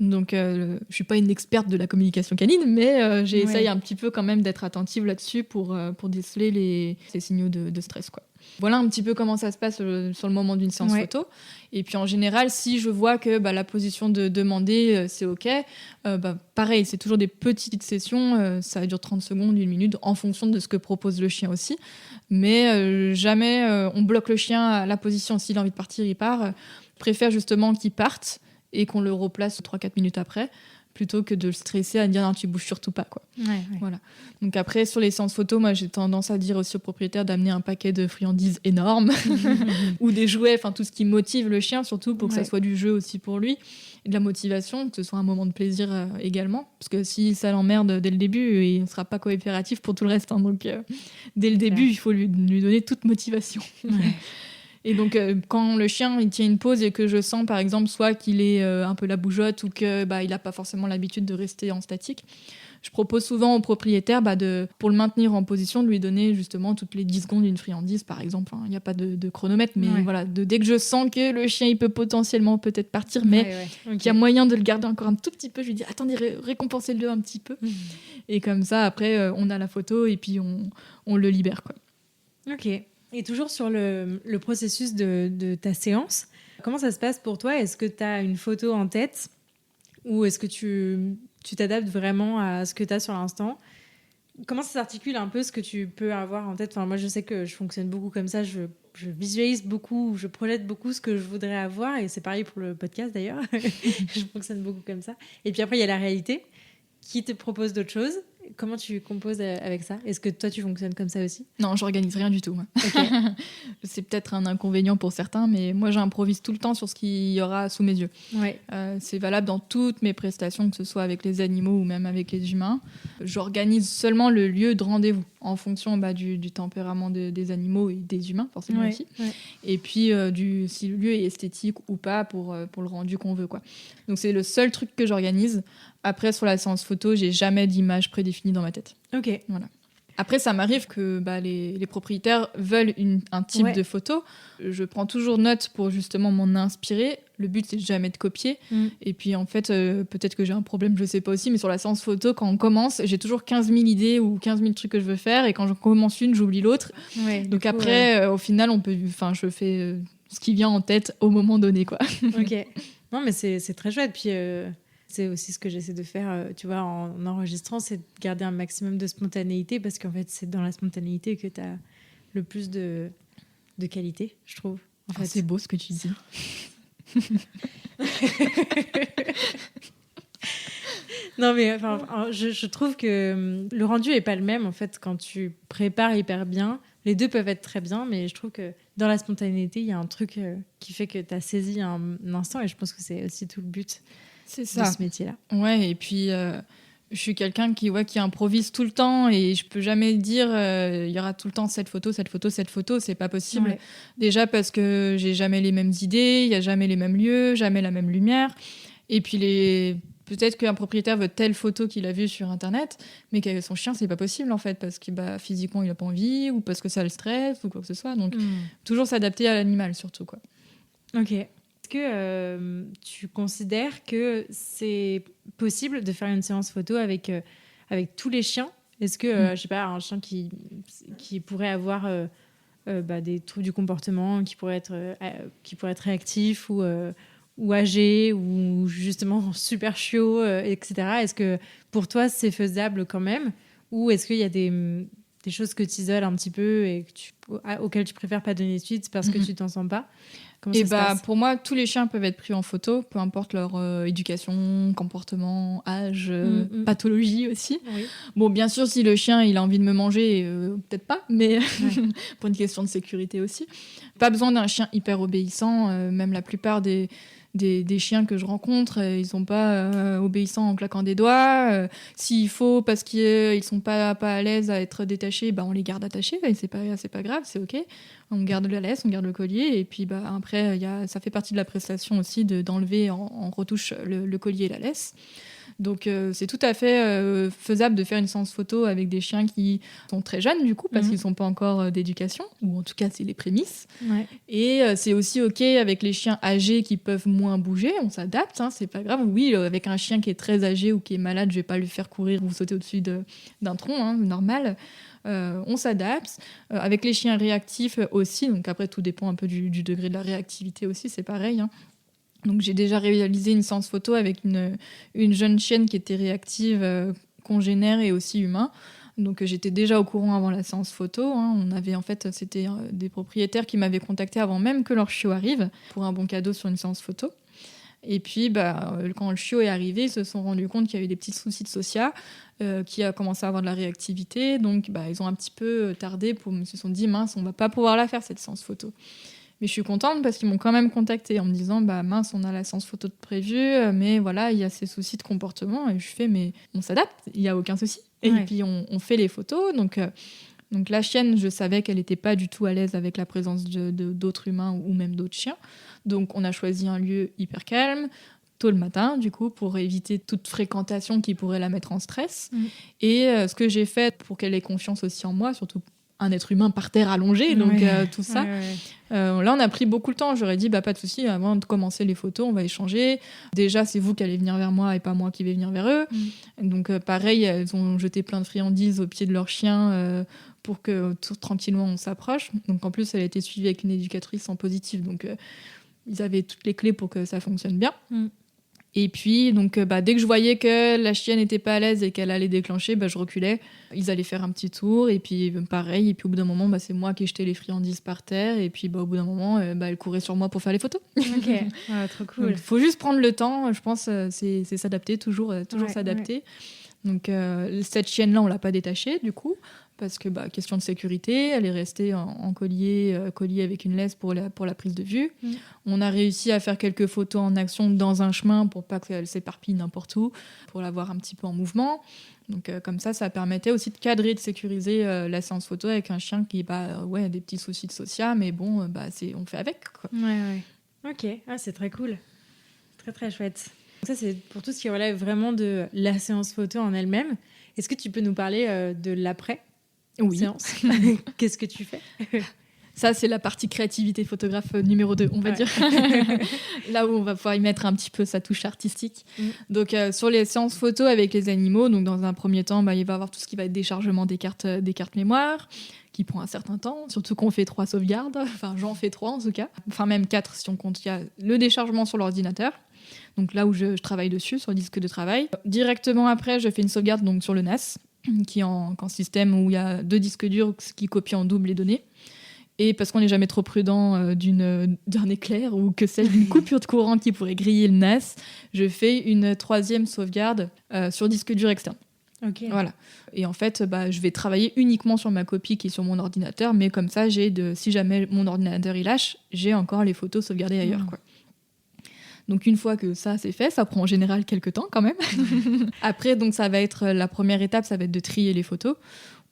Donc je suis pas une experte de la communication canine, mais j'essaye un petit peu quand même d'être attentive là-dessus pour déceler ces signaux de stress, quoi. Voilà un petit peu comment ça se passe sur le moment d'une séance photo. Et puis en général, si je vois que la position de demander, c'est OK, pareil, c'est toujours des petites sessions, ça dure 30 secondes, 1 minute, en fonction de ce que propose le chien aussi. Mais jamais on bloque le chien à la position. S'il a envie de partir, il part. Je préfère justement qu'il parte et qu'on le replace 3-4 minutes après, plutôt que de le stresser à dire non, tu bouges surtout pas, quoi. Voilà. Donc après, sur les séances photos, moi j'ai tendance à dire aussi au propriétaire d'amener un paquet de friandises énormes ou des jouets, tout ce qui motive le chien, surtout pour que ça soit du jeu aussi pour lui, et de la motivation, que ce soit un moment de plaisir également, parce que si ça l'emmerde dès le début, il ne sera pas coopératif pour tout le reste, donc dès le début, il faut lui donner toute motivation. Et donc, quand le chien il tient une pause et que je sens, par exemple, soit qu'il est un peu la bougeotte, ou qu'il n'a pas forcément l'habitude de rester en statique, je propose souvent au propriétaire, pour le maintenir en position, de lui donner justement toutes les 10 secondes une friandise, par exemple. Il n'y a pas de chronomètre, mais voilà, dès que je sens que le chien il peut potentiellement peut-être partir, mais qu'il y a moyen de le garder encore un tout petit peu, je lui dis attendez, récompensez-le un petit peu. Et comme ça, après, on a la photo et puis on le libère, quoi. Ok. Et toujours sur le processus de ta séance, comment ça se passe pour toi? Est-ce que tu as une photo en tête, ou est-ce que tu t'adaptes vraiment à ce que tu as sur l'instant? Comment ça s'articule un peu ce que tu peux avoir en tête? Moi, je sais que je fonctionne beaucoup comme ça. Je visualise beaucoup, je projette beaucoup ce que je voudrais avoir. Et c'est pareil pour le podcast, d'ailleurs. Je fonctionne beaucoup comme ça. Et puis après, il y a la réalité qui te propose d'autres choses. Comment tu composes avec ça? Est-ce que toi, tu fonctionnes comme ça aussi? Non, j'organise rien du tout. Moi. Ok. C'est peut-être un inconvénient pour certains, mais moi, j'improvise tout le temps sur ce qu'il y aura sous mes yeux. Ouais. C'est valable dans toutes mes prestations, que ce soit avec les animaux ou même avec les humains. J'organise seulement le lieu de rendez-vous en fonction du tempérament des animaux et des humains, forcément aussi. Ouais. Et puis, si le lieu est esthétique ou pas pour le rendu qu'on veut, quoi. Donc, c'est le seul truc que j'organise. Après, sur la séance photo, j'ai jamais d'image prédéfinie dans ma tête. Ok. Voilà. Après, ça m'arrive que les propriétaires veulent un type de photo. Je prends toujours note pour justement m'en inspirer. Le but, c'est jamais de copier. Et puis, en fait, peut-être que j'ai un problème, je sais pas aussi, mais sur la séance photo, quand on commence, j'ai toujours 15 000 idées ou 15 000 trucs que je veux faire. Et quand je commence une, j'oublie l'autre. Ouais, donc après, au final, je fais ce qui vient en tête au moment donné, quoi. Ok. Non, mais c'est très chouette. Puis... c'est aussi ce que j'essaie de faire, tu vois, en enregistrant, c'est de garder un maximum de spontanéité parce qu'en fait, c'est dans la spontanéité que tu as le plus de qualité, je trouve. En fait. C'est beau ce que tu dis. Non, mais je trouve que le rendu est pas le même en fait quand tu prépares hyper bien. Les deux peuvent être très bien, mais je trouve que dans la spontanéité, il y a un truc qui fait que tu as saisi un instant et je pense que c'est aussi tout le but. C'est ça. De ce métier-là. Ouais, et puis je suis quelqu'un qui improvise tout le temps et je peux jamais dire il y aura tout le temps cette photo, c'est pas possible. Ouais. Déjà parce que j'ai jamais les mêmes idées, il y a jamais les mêmes lieux, jamais la même lumière. Et puis peut-être qu'un propriétaire veut telle photo qu'il a vue sur internet, mais qu'avec son chien c'est pas possible en fait parce que physiquement il a pas envie ou parce que ça le stresse ou quoi que ce soit. Donc toujours s'adapter à l'animal surtout quoi. Ok. Est-ce que tu considères que c'est possible de faire une séance photo avec tous les chiens? Est-ce que, je sais pas, un chien qui pourrait avoir des troubles du comportement, qui pourrait être réactif ou âgé ou justement super chiot, etc. Est-ce que pour toi, c'est faisable quand même? Ou est-ce qu'il y a des choses que tu isoles un petit peu et auxquelles tu préfères pas donner suite parce que tu t'en sens pas? Et pour moi, tous les chiens peuvent être pris en photo, peu importe leur éducation, comportement, âge, pathologie aussi. Oui. Bon, bien sûr, si le chien il a envie de me manger, peut-être pas, mais pour une question de sécurité aussi. Pas besoin d'un chien hyper obéissant, même la plupart des chiens que je rencontre, ils sont pas obéissants en claquant des doigts. S'il faut, parce qu'ils sont pas à l'aise à être détachés, on les garde attachés, et c'est pas grave, c'est ok. On garde la laisse, on garde le collier, et puis après, ça fait partie de la prestation aussi d'enlever en retouche le collier et la laisse. Donc c'est tout à fait faisable de faire une séance photo avec des chiens qui sont très jeunes du coup parce qu'ils sont pas encore d'éducation, ou en tout cas c'est les prémices. Ouais. Et c'est aussi ok avec les chiens âgés qui peuvent moins bouger, on s'adapte, hein, c'est pas grave. Oui, avec un chien qui est très âgé ou qui est malade, je vais pas lui faire courir ou sauter au-dessus d'un tronc, hein, normal. On s'adapte. Avec les chiens réactifs aussi, donc après tout dépend un peu du degré de la réactivité aussi, c'est pareil, hein. Donc j'ai déjà réalisé une séance photo avec une jeune chienne qui était réactive, congénère et aussi humain. Donc j'étais déjà au courant avant la séance photo, hein. On avait c'était des propriétaires qui m'avaient contacté avant même que leur chiot arrive pour un bon cadeau sur une séance photo. Et puis quand le chiot est arrivé, ils se sont rendus compte qu'il y avait des petits soucis de social, qui a commencé à avoir de la réactivité. Donc ils ont un petit peu tardé, ils se sont dit mince, on va pas pouvoir la faire cette séance photo. Mais je suis contente parce qu'ils m'ont quand même contactée en me disant mince, on a la séance photo de prévue, mais voilà, il y a ces soucis de comportement. Et je fais mais on s'adapte, il n'y a aucun souci. Et puis on fait les photos. Donc la chienne, je savais qu'elle n'était pas du tout à l'aise avec la présence d'autres humains ou même d'autres chiens. Donc on a choisi un lieu hyper calme, tôt le matin, du coup, pour éviter toute fréquentation qui pourrait la mettre en stress. Et ce que j'ai fait pour qu'elle ait confiance aussi en moi, surtout un être humain par terre allongé, donc tout ça. Là, on a pris beaucoup de temps. J'aurais dit, pas de souci, avant de commencer les photos, on va échanger. Déjà, c'est vous qui allez venir vers moi et pas moi qui vais venir vers eux. Donc, pareil, elles ont jeté plein de friandises au pied de leur chien pour que tranquillement on s'approche. Donc, en plus, elle a été suivie avec une éducatrice en positif. Donc, ils avaient toutes les clés pour que ça fonctionne bien. Et puis, donc, dès que je voyais que la chienne n'était pas à l'aise et qu'elle allait déclencher, je reculais. Ils allaient faire un petit tour, et puis pareil. Et puis au bout d'un moment, c'est moi qui jetais les friandises par terre. Et puis au bout d'un moment, elle courait sur moi pour faire les photos. Ok, trop cool. Il faut juste prendre le temps, je pense, c'est s'adapter, toujours s'adapter. Ouais. Donc cette chienne-là, on l'a pas détachée du coup, parce que question de sécurité, elle est restée en collier avec une laisse pour la prise de vue. On a réussi à faire quelques photos en action dans un chemin pour pas qu'elle s'éparpille n'importe où, pour la voir un petit peu en mouvement. Donc comme ça permettait aussi de cadrer, de sécuriser la séance photo avec un chien qui a des petits soucis de social, mais bon, on fait avec, quoi. Ouais. Ok, c'est très cool. Très très chouette. Ça, c'est pour tout ce qui relève vraiment de la séance photo en elle-même. Est-ce que tu peux nous parler de l'après-séance ? Qu'est-ce que tu fais ? Ça, c'est la partie créativité photographe numéro 2, on va dire. Là où on va pouvoir y mettre un petit peu sa touche artistique. Donc, sur les séances photos avec les animaux, donc dans un premier temps, il va y avoir tout ce qui va être déchargement des cartes mémoire, qui prend un certain temps, surtout qu'on fait 3 sauvegardes. Enfin, j'en fais 3 en tout cas. Enfin, même 4 si on compte. Il y a le déchargement sur l'ordinateur. Donc là où je travaille dessus, sur le disque de travail. Directement après, je fais une sauvegarde donc, sur le NAS, qui est en système où il y a 2 disques durs qui copient en double les données. Et parce qu'on n'est jamais trop prudent d'un éclair ou que celle d'une coupure de courant qui pourrait griller le NAS, je fais une 3e sauvegarde sur disque dur externe. Ok. Voilà. Et en fait, je vais travailler uniquement sur ma copie qui est sur mon ordinateur, mais comme ça, si jamais mon ordinateur il lâche, j'ai encore les photos sauvegardées ailleurs, quoi. Donc une fois que ça c'est fait, ça prend en général quelques temps quand même. Après, donc ça va être la première étape, ça va être de trier les photos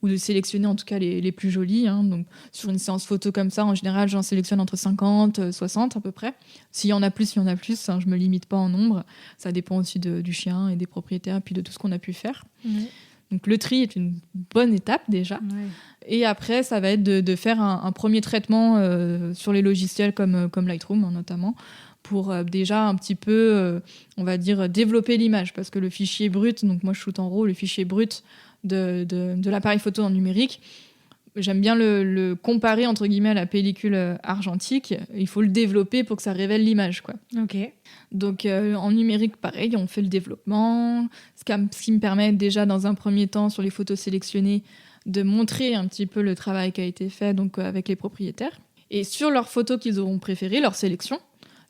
ou de sélectionner en tout cas les plus jolies. Donc sur une séance photo comme ça, en général, j'en sélectionne entre 50, 60 à peu près. S'il y en a plus, je me limite pas en nombre. Ça dépend aussi du chien et des propriétaires, puis de tout ce qu'on a pu faire. Donc le tri est une bonne étape déjà. Et après, ça va être de faire un premier traitement sur les logiciels comme Lightroom notamment, pour déjà un petit peu, on va dire, développer l'image. Parce que le fichier brut, donc moi je shoot en RAW, le fichier brut de l'appareil photo en numérique, j'aime bien le comparer entre guillemets à la pellicule argentique. Il faut le développer pour que ça révèle l'image, quoi. Ok. Donc en numérique, pareil, on fait le développement, ce qui me permet déjà dans un premier temps sur les photos sélectionnées de montrer un petit peu le travail qui a été fait donc avec les propriétaires. Et sur leurs photos qu'ils auront préférées, leur sélection,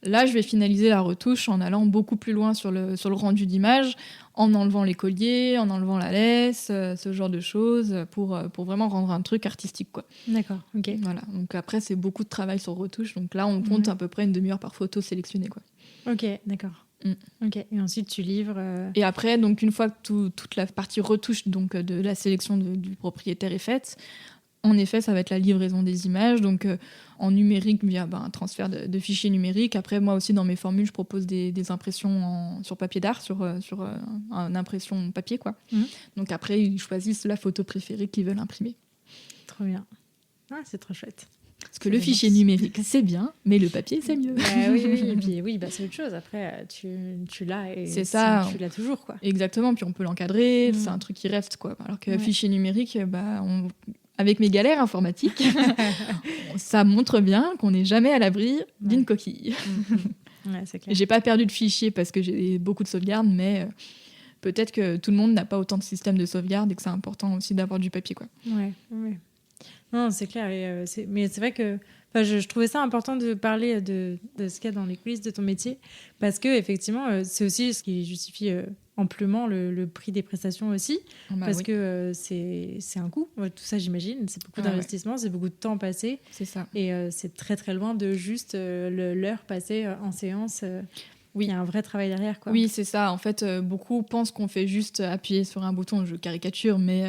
là, je vais finaliser la retouche en allant beaucoup plus loin sur le rendu d'image, en enlevant les colliers, en enlevant la laisse, ce genre de choses, pour vraiment rendre un truc artistique, quoi. D'accord, ok. Voilà. Donc après, c'est beaucoup de travail sur retouche. Donc là, on compte à peu près une demi-heure par photo sélectionnée, quoi. Ok, d'accord. Ok. Et ensuite, tu livres... Et après, donc une fois que toute la partie retouche donc, de la sélection du propriétaire est faite, en effet, ça va être la livraison des images, donc en numérique via un transfert de fichiers numériques. Après, moi aussi, dans mes formules, je propose des impressions sur papier d'art, sur une impression papier, quoi. Donc après, ils choisissent la photo préférée qu'ils veulent imprimer. Trop bien. C'est trop chouette. Parce que le fichier numérique, c'est bien, mais le papier, c'est mieux. Oui. Et puis, c'est autre chose. Après, tu l'as et c'est ça. Tu l'as toujours, quoi. Exactement. Puis on peut l'encadrer. C'est un truc qui reste, quoi. Alors que fichier numérique, avec mes galères informatiques, ça montre bien qu'on n'est jamais à l'abri d'une coquille. C'est clair. J'ai pas perdu de fichier parce que j'ai beaucoup de sauvegardes, mais peut-être que tout le monde n'a pas autant de systèmes de sauvegarde et que c'est important aussi d'avoir du papier, quoi. Ouais. Non, c'est clair. Mais c'est vrai que je trouvais ça important de parler de ce qu'il y a dans les coulisses de ton métier, parce que effectivement, c'est aussi ce qui justifie amplement le prix des prestations aussi, parce que c'est un coût. Tout ça, j'imagine, c'est beaucoup d'investissement, c'est beaucoup de temps passé. C'est ça. Et c'est très très loin de juste l'heure passée en séance. Il y a un vrai travail derrière, quoi. Oui, c'est ça. En fait, beaucoup pensent qu'on fait juste appuyer sur un bouton, je caricature, mais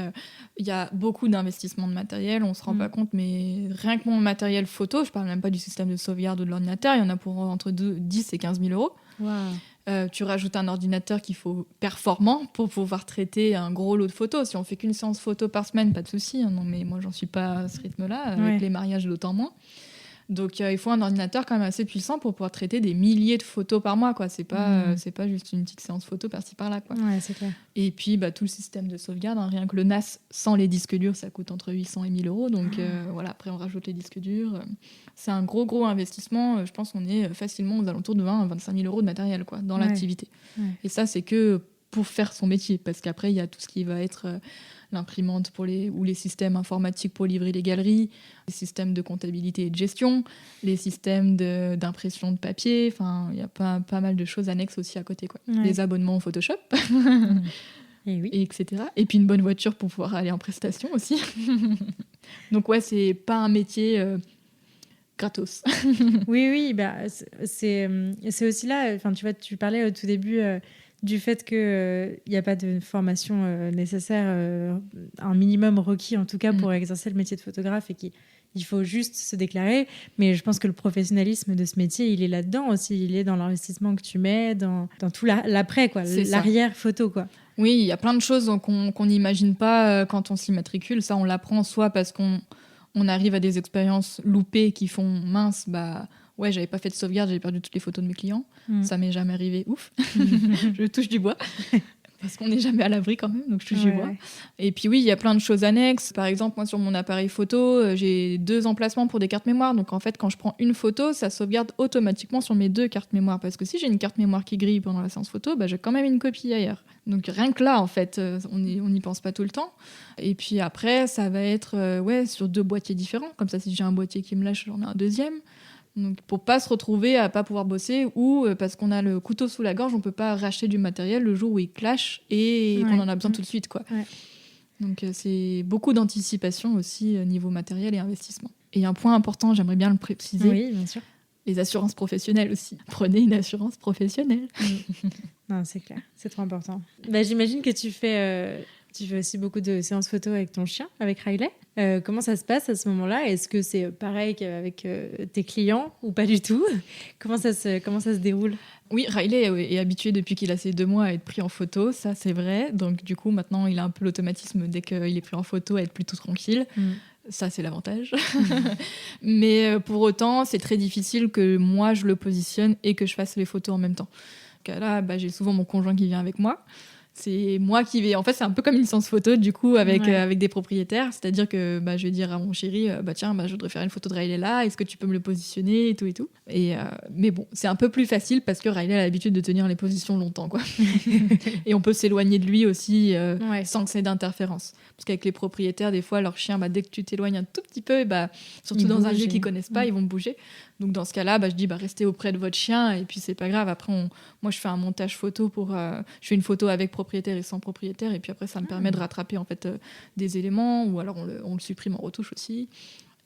il y a beaucoup d'investissements de matériel, on se rend pas compte, mais rien que mon matériel photo, je parle même pas du système de sauvegarde ou de l'ordinateur, il y en a pour entre 10 et 15 000 euros. Wow. Tu rajoutes un ordinateur qu'il faut performant pour pouvoir traiter un gros lot de photos. Si on fait qu'une séance photo par semaine, pas de souci. Non, mais moi, j'en suis pas à ce rythme-là, avec les mariages d'autant moins. Donc il faut un ordinateur quand même assez puissant pour pouvoir traiter des milliers de photos par mois, quoi. C'est pas juste une petite séance photo par-ci par-là, quoi. Ouais, c'est clair. Et puis tout le système de sauvegarde, hein, rien que le NAS sans les disques durs, ça coûte entre 800 et 1000 euros. Donc voilà, après on rajoute les disques durs. C'est un gros investissement. Je pense qu'on est facilement aux alentours de 20 à 25 000 euros de matériel, quoi, dans l'activité. Ouais. Et ça, c'est que pour faire son métier, parce qu'après il y a tout ce qui va être l'imprimante ou les systèmes informatiques pour livrer les galeries, les systèmes de comptabilité et de gestion, les systèmes d'impression de papier. Enfin, il y a pas mal de choses annexes aussi à côté, quoi. Ouais. Les abonnements au Photoshop, et oui. etc. Et puis une bonne voiture pour pouvoir aller en prestation aussi. Donc ouais, c'est pas un métier gratos. Oui, c'est aussi là. Enfin, tu vois, tu parlais au tout début. Du fait qu'il n'y a pas de formation nécessaire, un minimum requis en tout cas pour exercer le métier de photographe et qu'il faut juste se déclarer. Mais je pense que le professionnalisme de ce métier, il est là-dedans aussi. Il est dans l'investissement que tu mets, dans tout l'après, quoi, l'arrière photo, quoi. Oui, il y a plein de choses qu'on n'imagine pas quand on s'y matricule. Ça, on l'apprend soit parce qu'on arrive à des expériences loupées qui font mince, ouais, j'avais pas fait de sauvegarde, j'avais perdu toutes les photos de mes clients. Ça m'est jamais arrivé, ouf. Je touche du bois. Parce qu'on n'est jamais à l'abri quand même, donc je touche du bois. Ouais. Et puis oui, il y a plein de choses annexes. Par exemple, moi sur mon appareil photo, j'ai 2 emplacements pour des cartes mémoire. Donc en fait, quand je prends une photo, ça sauvegarde automatiquement sur mes 2 cartes mémoire. Parce que si j'ai une carte mémoire qui grille pendant la séance photo, j'ai quand même une copie ailleurs. Donc rien que là, en fait, on n'y pense pas tout le temps. Et puis après, ça va être sur 2 boîtiers différents. Comme ça, si j'ai un boîtier qui me lâche, j'en ai un deuxième. Donc pour pas se retrouver à pas pouvoir bosser ou parce qu'on a le couteau sous la gorge, on peut pas racheter du matériel le jour où il clash et qu'on en a besoin tout de suite, quoi. Ouais. Donc c'est beaucoup d'anticipation aussi niveau matériel et investissement. Et un point important, j'aimerais bien le préciser. Oui, bien sûr. Les assurances professionnelles aussi. Prenez une assurance professionnelle. Non, c'est clair, c'est trop important. J'imagine que tu fais aussi beaucoup de séances photo avec ton chien, avec Riley. Comment ça se passe à ce moment-là ? Est-ce que c'est pareil qu'avec tes clients ou pas du tout ? Comment ça se déroule ? Oui, Riley est habitué depuis qu'il a ses 2 mois à être pris en photo, ça c'est vrai. Donc du coup, maintenant, il a un peu l'automatisme dès qu'il est pris en photo à être plutôt tranquille. Ça, c'est l'avantage. Mais pour autant, c'est très difficile que moi, je le positionne et que je fasse les photos en même temps. Donc là, j'ai souvent mon conjoint qui vient avec moi. C'est moi qui vais... En fait, c'est un peu comme une séance photo, du coup, avec des propriétaires. C'est-à-dire que je vais dire à mon chéri, tiens, je voudrais faire une photo de Riley là, est-ce que tu peux me le positionner et tout et tout. Mais bon, c'est un peu plus facile parce que Riley a l'habitude de tenir les positions longtemps, quoi. Et on peut s'éloigner de lui aussi sans que c'est d'interférence. Parce qu'avec les propriétaires, des fois, leur chien, dès que tu t'éloignes un tout petit peu, surtout dans un lieu qu'ils connaissent pas, ils vont bouger. Donc dans ce cas-là, je dis restez auprès de votre chien et puis c'est pas grave. Après, moi je fais un montage photo je fais une photo avec propriétaire et sans propriétaire et puis après ça me permet de rattraper en fait des éléments ou alors on le supprime en retouche aussi.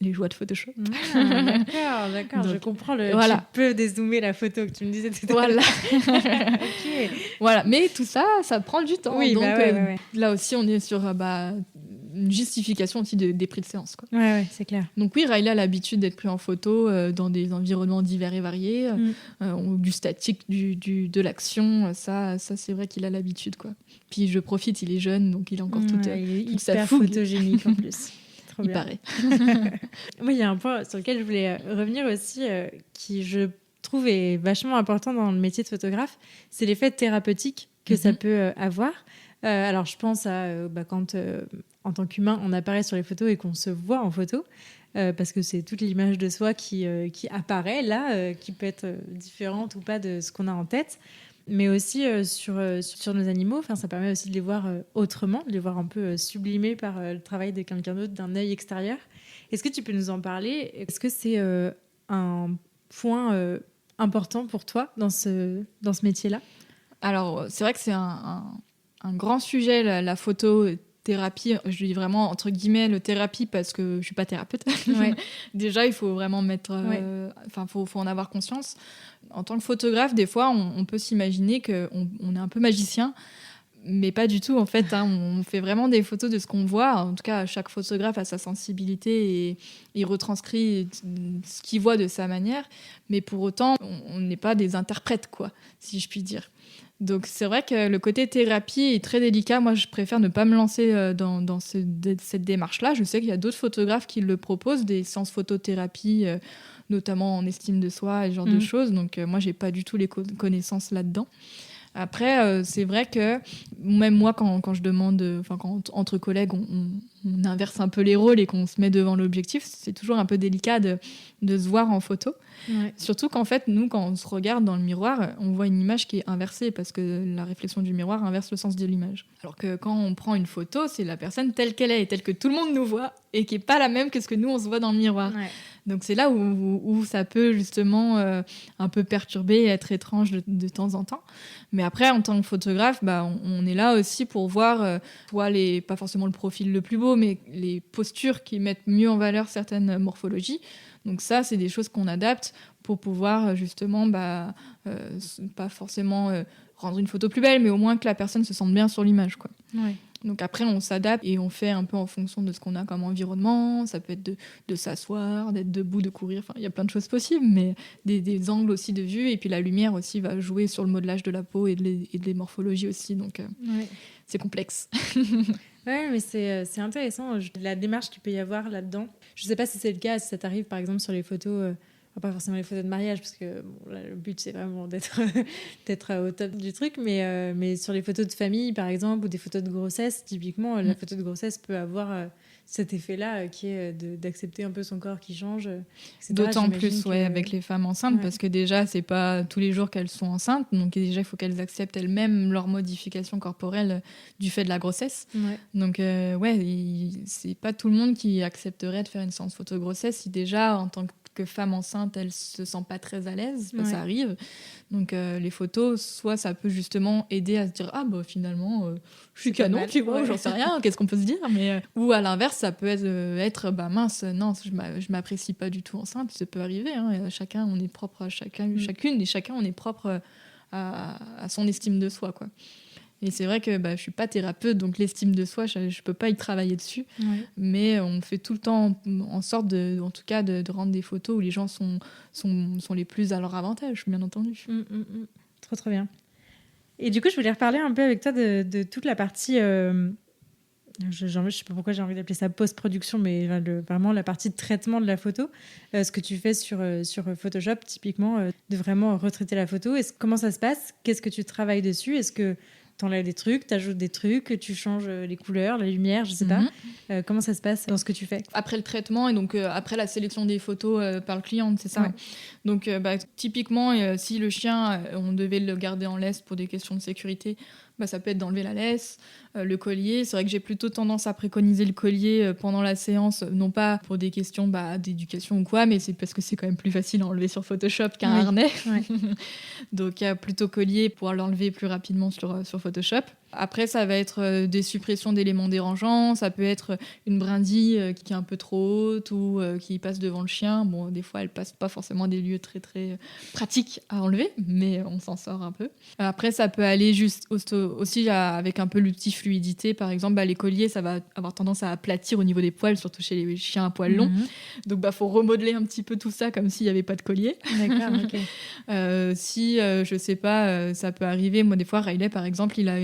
Les joies de Photoshop. D'accord, donc, je comprends. Tu peux dézoomer la photo que tu me disais tout à l'heure. Okay. Voilà, mais tout ça, ça prend du temps. Oui, donc ouais. Là aussi, on est sur une justification aussi des prix de séance, quoi. Ouais, c'est clair. Donc oui, Riley a l'habitude d'être pris en photo dans des environnements divers et variés, du statique, de l'action. Ça c'est vrai qu'il a l'habitude, quoi. Puis je profite, il est jeune, donc il a encore toute sa fougue. Photogénique en plus. Il paraît. Oui, il y a un point sur lequel je voulais revenir aussi, qui je trouve est vachement important dans le métier de photographe, c'est l'effet thérapeutique que ça peut avoir. Alors je pense à quand en tant qu'humain on apparaît sur les photos et qu'on se voit en photo, parce que c'est toute l'image de soi qui apparaît là, qui peut être différente ou pas de ce qu'on a en tête. Mais aussi sur nos animaux, ça permet aussi de les voir autrement, de les voir un peu sublimés par le travail de quelqu'un d'autre, d'un œil extérieur. Est-ce que tu peux nous en parler ? Est-ce que c'est un point important pour toi dans ce métier-là ? Alors, c'est vrai que c'est un grand sujet, la photothérapie. Je dis vraiment, entre guillemets, le thérapie, parce que je ne suis pas thérapeute. Ouais. Déjà, il faut vraiment faut en avoir conscience. En tant que photographe, des fois, on peut s'imaginer qu'on est un peu magicien, mais pas du tout, en fait. On fait vraiment des photos de ce qu'on voit. En tout cas, chaque photographe a sa sensibilité et il retranscrit ce qu'il voit de sa manière. Mais pour autant, on n'est pas des interprètes, quoi, si je puis dire. Donc c'est vrai que le côté thérapie est très délicat. Moi, je préfère ne pas me lancer dans cette démarche-là. Je sais qu'il y a d'autres photographes qui le proposent, des séances photothérapie notamment en estime de soi et ce genre de choses. Donc moi, j'ai pas du tout les connaissances là-dedans. Après, c'est vrai que même moi, quand je demande, quand entre collègues, on inverse un peu les rôles et qu'on se met devant l'objectif, c'est toujours un peu délicat de se voir en photo. Ouais. Surtout qu'en fait, nous, quand on se regarde dans le miroir, on voit une image qui est inversée parce que la réflexion du miroir inverse le sens de l'image. Alors que quand on prend une photo, c'est la personne telle qu'elle est et telle que tout le monde nous voit et qui n'est pas la même que ce que nous, on se voit dans le miroir. Ouais. Donc c'est là où ça peut justement un peu perturber et être étrange de temps en temps. Mais après, en tant que photographe, on est là aussi pour voir soit pas forcément le profil le plus beau, mais les postures qui mettent mieux en valeur certaines morphologies. Donc ça, c'est des choses qu'on adapte pour pouvoir justement, pas forcément rendre une photo plus belle, mais au moins que la personne se sente bien sur l'image, quoi. Ouais. Donc après, on s'adapte et on fait un peu en fonction de ce qu'on a comme environnement. Ça peut être de s'asseoir, d'être debout, de courir. Enfin, il y a plein de choses possibles, mais des angles aussi de vue. Et puis la lumière aussi va jouer sur le modelage de la peau et de les morphologies aussi. Donc c'est complexe. Ouais, mais c'est intéressant, la démarche qu'il peut y avoir là-dedans. Je sais pas si c'est le cas, si ça t'arrive par exemple sur les photos, pas forcément les photos de mariage, parce que là, le but c'est vraiment d'être au top du truc, mais sur les photos de famille par exemple, ou des photos de grossesse, typiquement, la photo de grossesse peut avoir cet effet-là qui est d'accepter un peu son corps qui change, etc. D'autant plus avec les femmes enceintes, parce que déjà, c'est pas tous les jours qu'elles sont enceintes, donc déjà, il faut qu'elles acceptent elles-mêmes leurs modifications corporelles du fait de la grossesse. Ouais. Donc, c'est pas tout le monde qui accepterait de faire une séance photo grossesse si déjà, en tant que femme enceinte, elle se sent pas très à l'aise, ça arrive. Donc les photos, soit ça peut justement aider à se dire finalement je suis canon, tu vois, j'en sais rien, qu'est-ce qu'on peut se dire, mais ou à l'inverse, ça peut être mince, non, je m'apprécie pas du tout enceinte, ça peut arriver, hein, chacun on est propre à chacune et chacun on est propre à son estime de soi, quoi. Et c'est vrai que je suis pas thérapeute, donc l'estime de soi, je peux pas y travailler dessus. Ouais. Mais on fait tout le temps en sorte, en tout cas, de rendre des photos où les gens sont les plus à leur avantage, bien entendu. Trop, trop bien. Et du coup, je voulais reparler un peu avec toi de toute la partie... je sais pas pourquoi j'ai envie d'appeler ça post-production, mais vraiment la partie de traitement de la photo. Ce que tu fais sur Photoshop, typiquement, de vraiment retraiter la photo. Comment ça se passe ? Qu'est-ce que tu travailles dessus ? Est-ce que t'enlèves des trucs, t'ajoutes des trucs, tu changes les couleurs, la lumière, je sais pas. Comment ça se passe dans ce que tu fais ? Après le traitement et donc après la sélection des photos par le client, c'est ça. Ouais. Donc typiquement, si le chien, on devait le garder en laisse pour des questions de sécurité, ça peut être d'enlever la laisse, le collier. C'est vrai que j'ai plutôt tendance à préconiser le collier pendant la séance, non pas pour des questions d'éducation ou quoi, mais c'est parce que c'est quand même plus facile à enlever sur Photoshop qu'un harnais. Ouais. Donc plutôt collier pour l'enlever plus rapidement sur Photoshop. Après, ça va être des suppressions d'éléments dérangeants, ça peut être une brindille qui est un peu trop haute ou qui passe devant le chien. Bon, des fois, elle passe pas forcément des lieux très, très pratiques à enlever, mais on s'en sort un peu. Après, ça peut aller juste aussi avec un peu l'outil fluidité. Par exemple, les colliers, ça va avoir tendance à aplatir au niveau des poils, surtout chez les chiens à poils longs. Donc, faut remodeler un petit peu tout ça comme s'il n'y avait pas de collier. D'accord, ok. Si, je sais pas, ça peut arriver. Moi, des fois, Riley, par exemple, il a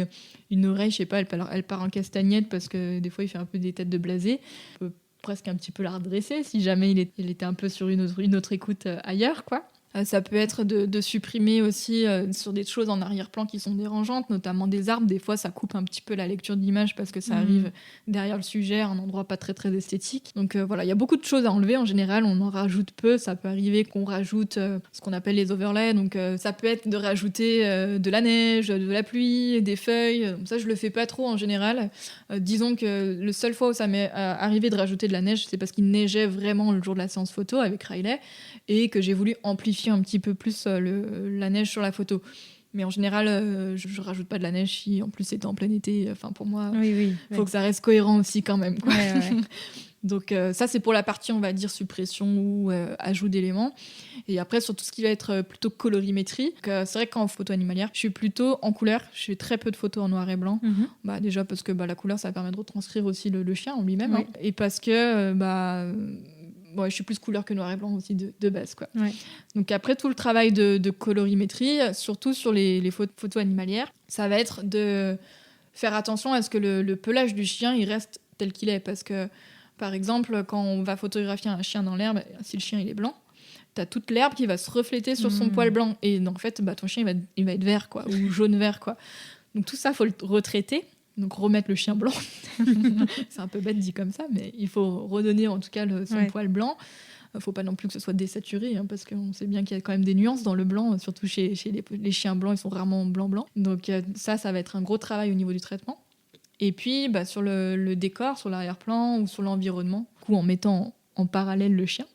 une oreille, je sais pas, elle part en castagnette parce que des fois, il fait un peu des têtes de blasé. On peut presque un petit peu la redresser si jamais il était un peu sur une autre écoute ailleurs, quoi. Ça peut être de supprimer aussi sur des choses en arrière-plan qui sont dérangeantes, notamment des arbres. Des fois, ça coupe un petit peu la lecture de l'image parce que ça arrive derrière le sujet, un endroit pas très, très esthétique. Donc voilà, il y a beaucoup de choses à enlever. En général, on en rajoute peu. Ça peut arriver qu'on rajoute ce qu'on appelle les overlays. Donc ça peut être de rajouter de la neige, de la pluie, des feuilles. Ça, je le fais pas trop en général. Disons que le seul fois où ça m'est arrivé de rajouter de la neige, c'est parce qu'il neigeait vraiment le jour de la séance photo avec Riley et que j'ai voulu amplifier un petit peu plus la neige sur la photo. Mais en général, je rajoute pas de la neige si en plus c'est en plein été. Enfin, pour moi, faut que ça reste cohérent aussi quand même, quoi. Ouais. Donc ça, c'est pour la partie, on va dire, suppression ou ajout d'éléments. Et après, sur tout ce qui va être plutôt colorimétrie, c'est vrai qu'en photo animalière, je suis plutôt en couleur. Je fais très peu de photos en noir et blanc. Déjà parce que la couleur, ça permet de retranscrire aussi le chien en lui-même. Hein. Et parce que... je suis plus couleur que noir et blanc aussi de base, quoi. Ouais. Donc après, tout le travail de colorimétrie, surtout sur les photos animalières, ça va être de faire attention à ce que le pelage du chien il reste tel qu'il est. Parce que, par exemple, quand on va photographier un chien dans l'herbe, si le chien il est blanc, t'as toute l'herbe qui va se refléter sur son poil blanc. Et en fait, ton chien, il va être vert, quoi, ou jaune-vert, quoi. Donc tout ça, il faut le retraiter. Donc remettre le chien blanc. C'est un peu bête dit comme ça, mais il faut redonner en tout cas son poil blanc. Faut pas non plus que ce soit désaturé, hein, parce qu'on sait bien qu'il y a quand même des nuances dans le blanc, surtout chez les chiens blancs, ils sont rarement blanc. Donc ça va être un gros travail au niveau du traitement. Et puis sur le décor, sur l'arrière-plan ou sur l'environnement, en mettant en parallèle le chien,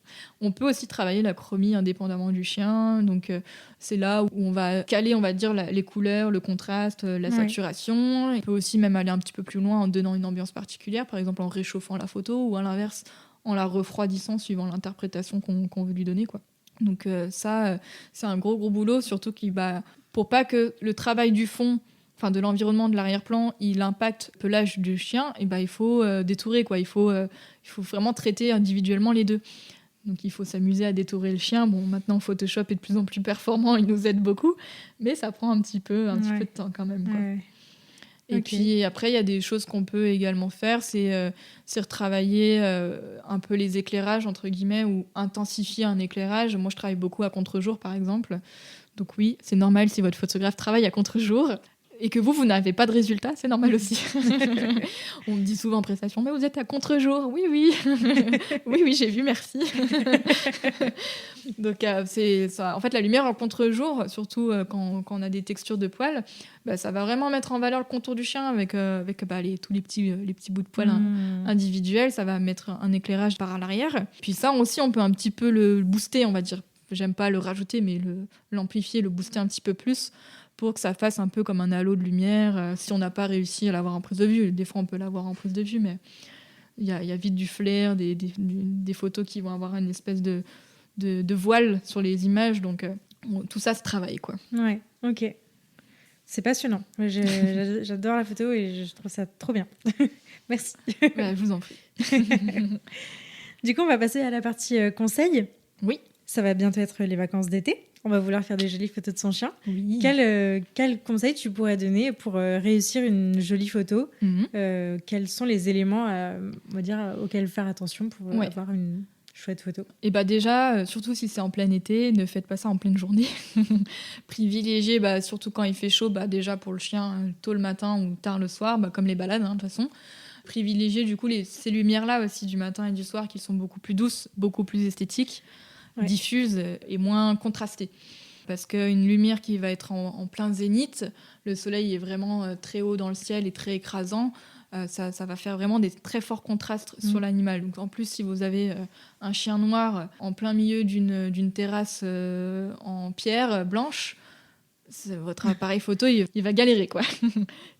on peut aussi travailler la chromie indépendamment du chien. Donc c'est là où on va caler, on va dire, les couleurs, le contraste, la saturation. On peut aussi même aller un petit peu plus loin en donnant une ambiance particulière, par exemple en réchauffant la photo ou à l'inverse en la refroidissant suivant l'interprétation qu'on veut lui donner, quoi. Donc ça, c'est un gros boulot, surtout pour pas que le travail du fond, enfin de l'environnement, de l'arrière-plan, il impacte le pelage du chien, et il faut détourer, quoi. Il faut vraiment traiter individuellement les deux. Donc il faut s'amuser à détourer le chien. Bon, maintenant Photoshop est de plus en plus performant, il nous aide beaucoup, mais ça prend un petit peu de temps quand même, quoi. Et puis après, il y a des choses qu'on peut également faire, c'est retravailler un peu les éclairages, entre guillemets, ou intensifier un éclairage. Moi, je travaille beaucoup à contre-jour, par exemple. Donc oui, c'est normal si votre photographe travaille à contre-jour et que vous n'avez pas de résultat, c'est normal aussi. On me dit souvent en prestation, mais vous êtes à contre-jour. Oui. oui, j'ai vu, merci. Donc, c'est ça. En fait, la lumière en contre-jour, surtout quand on a des textures de poils, ça va vraiment mettre en valeur le contour du chien avec tous les petits bouts de poils individuels. Ça va mettre un éclairage par l'arrière. Puis ça aussi, on peut un petit peu le booster, on va dire. J'aime pas le rajouter, mais l'amplifier, le booster un petit peu plus pour que ça fasse un peu comme un halo de lumière. Si on n'a pas réussi à l'avoir en prise de vue, des fois on peut l'avoir en prise de vue, mais il y a vite du flair, des photos qui vont avoir une espèce de voile sur les images, donc tout ça se travaille, quoi. Ouais, ok. C'est passionnant. J'adore la photo et je trouve ça trop bien. Merci. Je vous en prie. Du coup, on va passer à la partie conseils. Oui. Ça va bientôt être les vacances d'été. On va vouloir faire des jolies photos de son chien. Oui. Quel conseil tu pourrais donner pour réussir une jolie photo ? Quels sont les éléments on va dire, auxquels faire attention pour avoir une chouette photo ? Et déjà, surtout si c'est en plein été, ne faites pas ça en pleine journée. Privilégiez, surtout quand il fait chaud, déjà pour le chien, tôt le matin ou tard le soir, comme les balades, de toute façon. Privilégier du coup ces lumières-là aussi du matin et du soir qui sont beaucoup plus douces, beaucoup plus esthétiques. Diffuse et moins contrastée. Parce qu'une lumière qui va être en plein zénith, le soleil est vraiment très haut dans le ciel et très écrasant, ça va faire vraiment des très forts contrastes sur l'animal. Donc en plus, si vous avez un chien noir en plein milieu d'une terrasse en pierre blanche, votre appareil photo, il va galérer, quoi.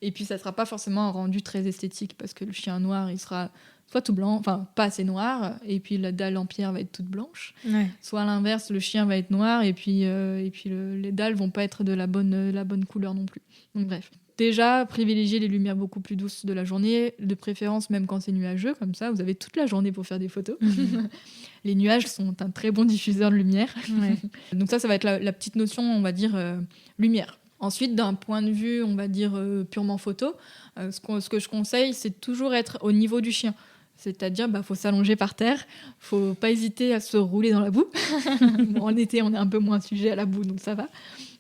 Et puis ça sera pas forcément un rendu très esthétique parce que le chien noir, il sera soit tout blanc, enfin pas assez noir, et puis la dalle en pierre va être toute blanche. Soit à l'inverse, le chien va être noir et puis les dalles vont pas être de la bonne couleur non plus. Donc bref. Déjà, privilégier les lumières beaucoup plus douces de la journée, de préférence même quand c'est nuageux, comme ça vous avez toute la journée pour faire des photos. Les nuages sont un très bon diffuseur de lumière. Donc ça va être la petite notion, on va dire, lumière. Ensuite, d'un point de vue, on va dire, purement photo, ce que je conseille, c'est toujours être au niveau du chien. C'est-à-dire, faut s'allonger par terre, faut pas hésiter à se rouler dans la boue. En été, on est un peu moins sujet à la boue, donc ça va.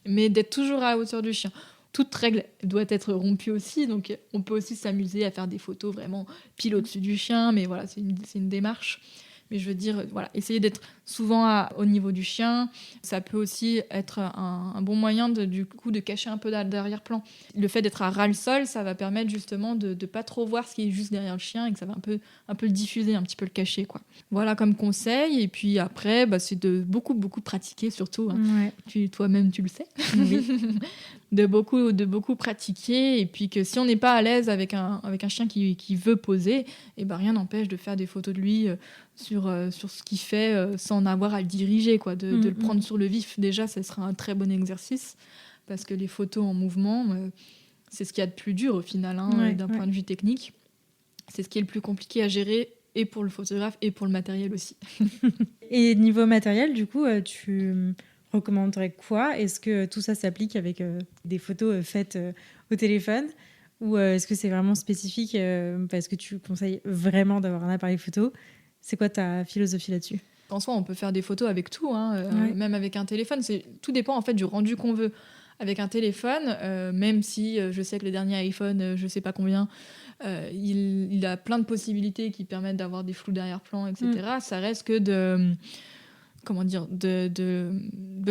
Mais d'être toujours à la hauteur du chien. Toute règle doit être rompue aussi, donc on peut aussi s'amuser à faire des photos vraiment pile au-dessus du chien, mais voilà, c'est une démarche. Mais je veux dire, essayer d'être souvent au niveau du chien. Ça peut aussi être un bon moyen du coup de cacher un peu d'arrière-plan. Le fait d'être à ras le sol, ça va permettre justement de ne pas trop voir ce qui est juste derrière le chien et que ça va un peu le diffuser, un petit peu le cacher, quoi. Voilà comme conseil. Et puis après, c'est de beaucoup pratiquer surtout. Toi-même, tu le sais. Oui. de beaucoup pratiquer. Et puis que si on n'est pas à l'aise avec un chien qui veut poser, rien n'empêche de faire des photos de lui sur ce qu'il fait sans avoir à le diriger, quoi, de le prendre sur le vif. Déjà, ça sera un très bon exercice parce que les photos en mouvement, c'est ce qu'il y a de plus dur au final, d'un point de vue technique. C'est ce qui est le plus compliqué à gérer et pour le photographe et pour le matériel aussi. Et niveau matériel, du coup, tu recommanderais quoi ? Est-ce que tout ça s'applique avec des photos faites au téléphone ? Ou est-ce que c'est vraiment spécifique parce que tu conseilles vraiment d'avoir un appareil photo ? C'est quoi ta philosophie là-dessus ? En soi, on peut faire des photos avec tout, même avec un téléphone. Tout dépend en fait du rendu qu'on veut. Avec un téléphone, même si je sais que le dernier iPhone, je sais pas combien, il a plein de possibilités qui permettent d'avoir des flous d'arrière-plan, etc. Ça reste que de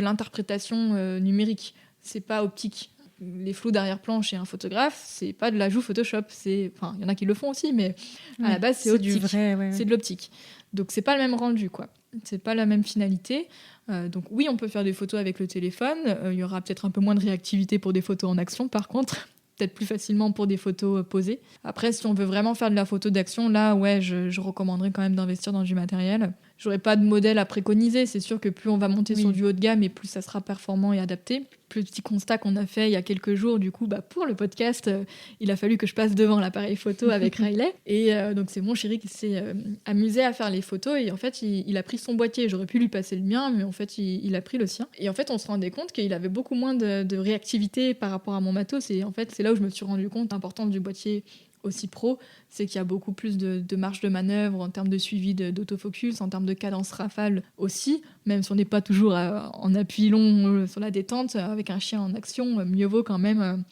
l'interprétation numérique. C'est pas optique. Les flous d'arrière-plan chez un photographe, c'est pas de l'ajout Photoshop. Il y en a qui le font aussi, mais à la base, c'est optique. Du vrai, c'est de l'optique. Donc, c'est pas le même rendu, quoi. C'est pas la même finalité. Donc, oui, on peut faire des photos avec le téléphone. Il y aura peut-être un peu moins de réactivité pour des photos en action, par contre. Peut-être plus facilement pour des photos posées. Après, si on veut vraiment faire de la photo d'action, là, ouais, je recommanderais quand même d'investir dans du matériel. J'aurais pas de modèle à préconiser. C'est sûr que plus on va monter sur du haut de gamme et plus ça sera performant et adapté. Le petit constat qu'on a fait il y a quelques jours, du coup, pour le podcast, il a fallu que je passe devant l'appareil photo avec Riley. Et donc, c'est mon chéri qui s'est amusé à faire les photos. Et en fait, il a pris son boîtier. J'aurais pu lui passer le mien, mais en fait, il a pris le sien. Et en fait, on se rendait compte qu'il avait beaucoup moins de réactivité par rapport à mon matos. Et en fait, c'est là où je me suis rendu compte de l'importance du boîtier aussi pro, c'est qu'il y a beaucoup plus de marge de manœuvre en termes de suivi d'autofocus, en termes de cadence rafale aussi, même si on n'est pas toujours en appui long sur la détente, avec un chien en action, mieux vaut quand même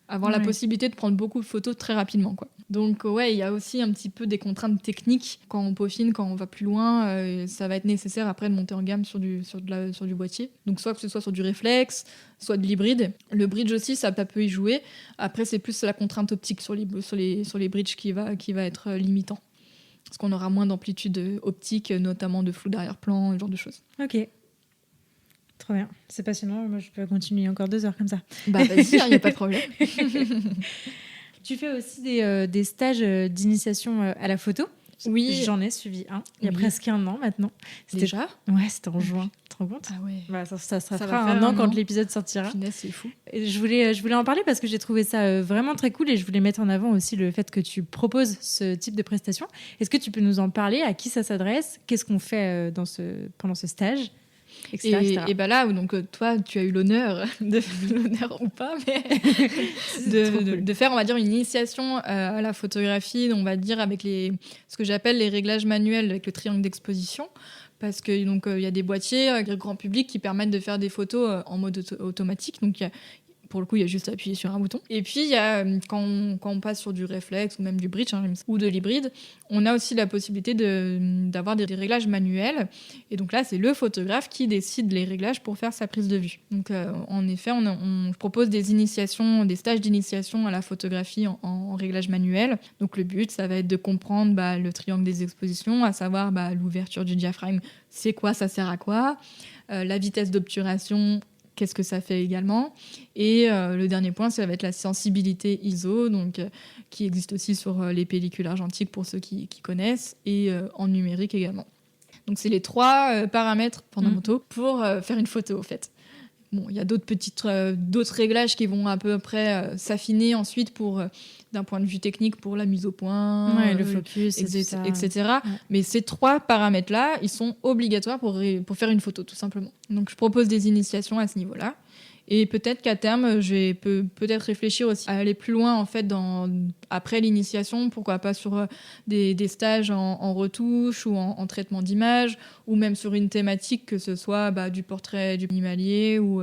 avoir la possibilité de prendre beaucoup de photos très rapidement, quoi. Donc ouais, il y a aussi un petit peu des contraintes techniques quand on peaufine, quand on va plus loin, ça va être nécessaire après de monter en gamme sur du boîtier. Donc soit que ce soit sur du réflexe, soit de l'hybride. Le bridge aussi, ça peut y jouer. Après, c'est plus la contrainte optique sur les bridges qui va être limitant. Parce qu'on aura moins d'amplitude optique, notamment de flou d'arrière-plan, ce genre de choses. Ok. Trop bien. C'est passionnant. Moi, je peux continuer encore 2 heures comme ça. Vas-y, il n'y a pas de problème. Tu fais aussi des stages d'initiation à la photo. Oui. J'en ai suivi un il y a presque 1 an maintenant. Déjà ? Ouais, c'était en juin. Tu te rends compte ? Ah ouais. Ça fera 1 an quand l'épisode sortira. Punaise, c'est fou. Et je voulais en parler parce que j'ai trouvé ça vraiment très cool et je voulais mettre en avant aussi le fait que tu proposes ce type de prestation. Est-ce que tu peux nous en parler ? À qui ça s'adresse ? Qu'est-ce qu'on fait pendant ce stage ? Et là, donc toi, tu as eu l'honneur ou pas, mais de faire, on va dire, une initiation à la photographie, on va dire avec ce que j'appelle les réglages manuels avec le triangle d'exposition, parce que donc il y a des boîtiers avec le grand public qui permettent de faire des photos en mode automatique. Donc pour le coup, il y a juste à appuyer sur un bouton. Et puis, il y a, quand on passe sur du réflexe ou même du bridge ou de l'hybride, on a aussi la possibilité d'avoir des réglages manuels. Et donc là, c'est le photographe qui décide les réglages pour faire sa prise de vue. Donc, en effet, on propose des stages d'initiation à la photographie en réglage manuel. Donc, le but, ça va être de comprendre le triangle des expositions, à savoir l'ouverture du diaphragme, c'est quoi, ça sert à quoi, la vitesse d'obturation, qu'est-ce que ça fait également. Et le dernier point, ça va être la sensibilité ISO, donc, qui existe aussi sur les pellicules argentiques pour ceux qui connaissent, et en numérique également. Donc c'est les 3 paramètres fondamentaux pour faire une photo, en fait. Bon, il y a d'autres réglages qui vont à peu près s'affiner ensuite d'un point de vue technique pour la mise au point, le focus, etc. Ouais. Mais ces 3 paramètres-là, ils sont obligatoires pour faire une photo, tout simplement. Donc, je propose des initiations à ce niveau-là. Et peut-être qu'à terme, je vais peut-être réfléchir aussi à aller plus loin, en fait, après l'initiation, pourquoi pas sur des stages en retouche ou en traitement d'image, ou même sur une thématique, que ce soit du portrait du animalier ou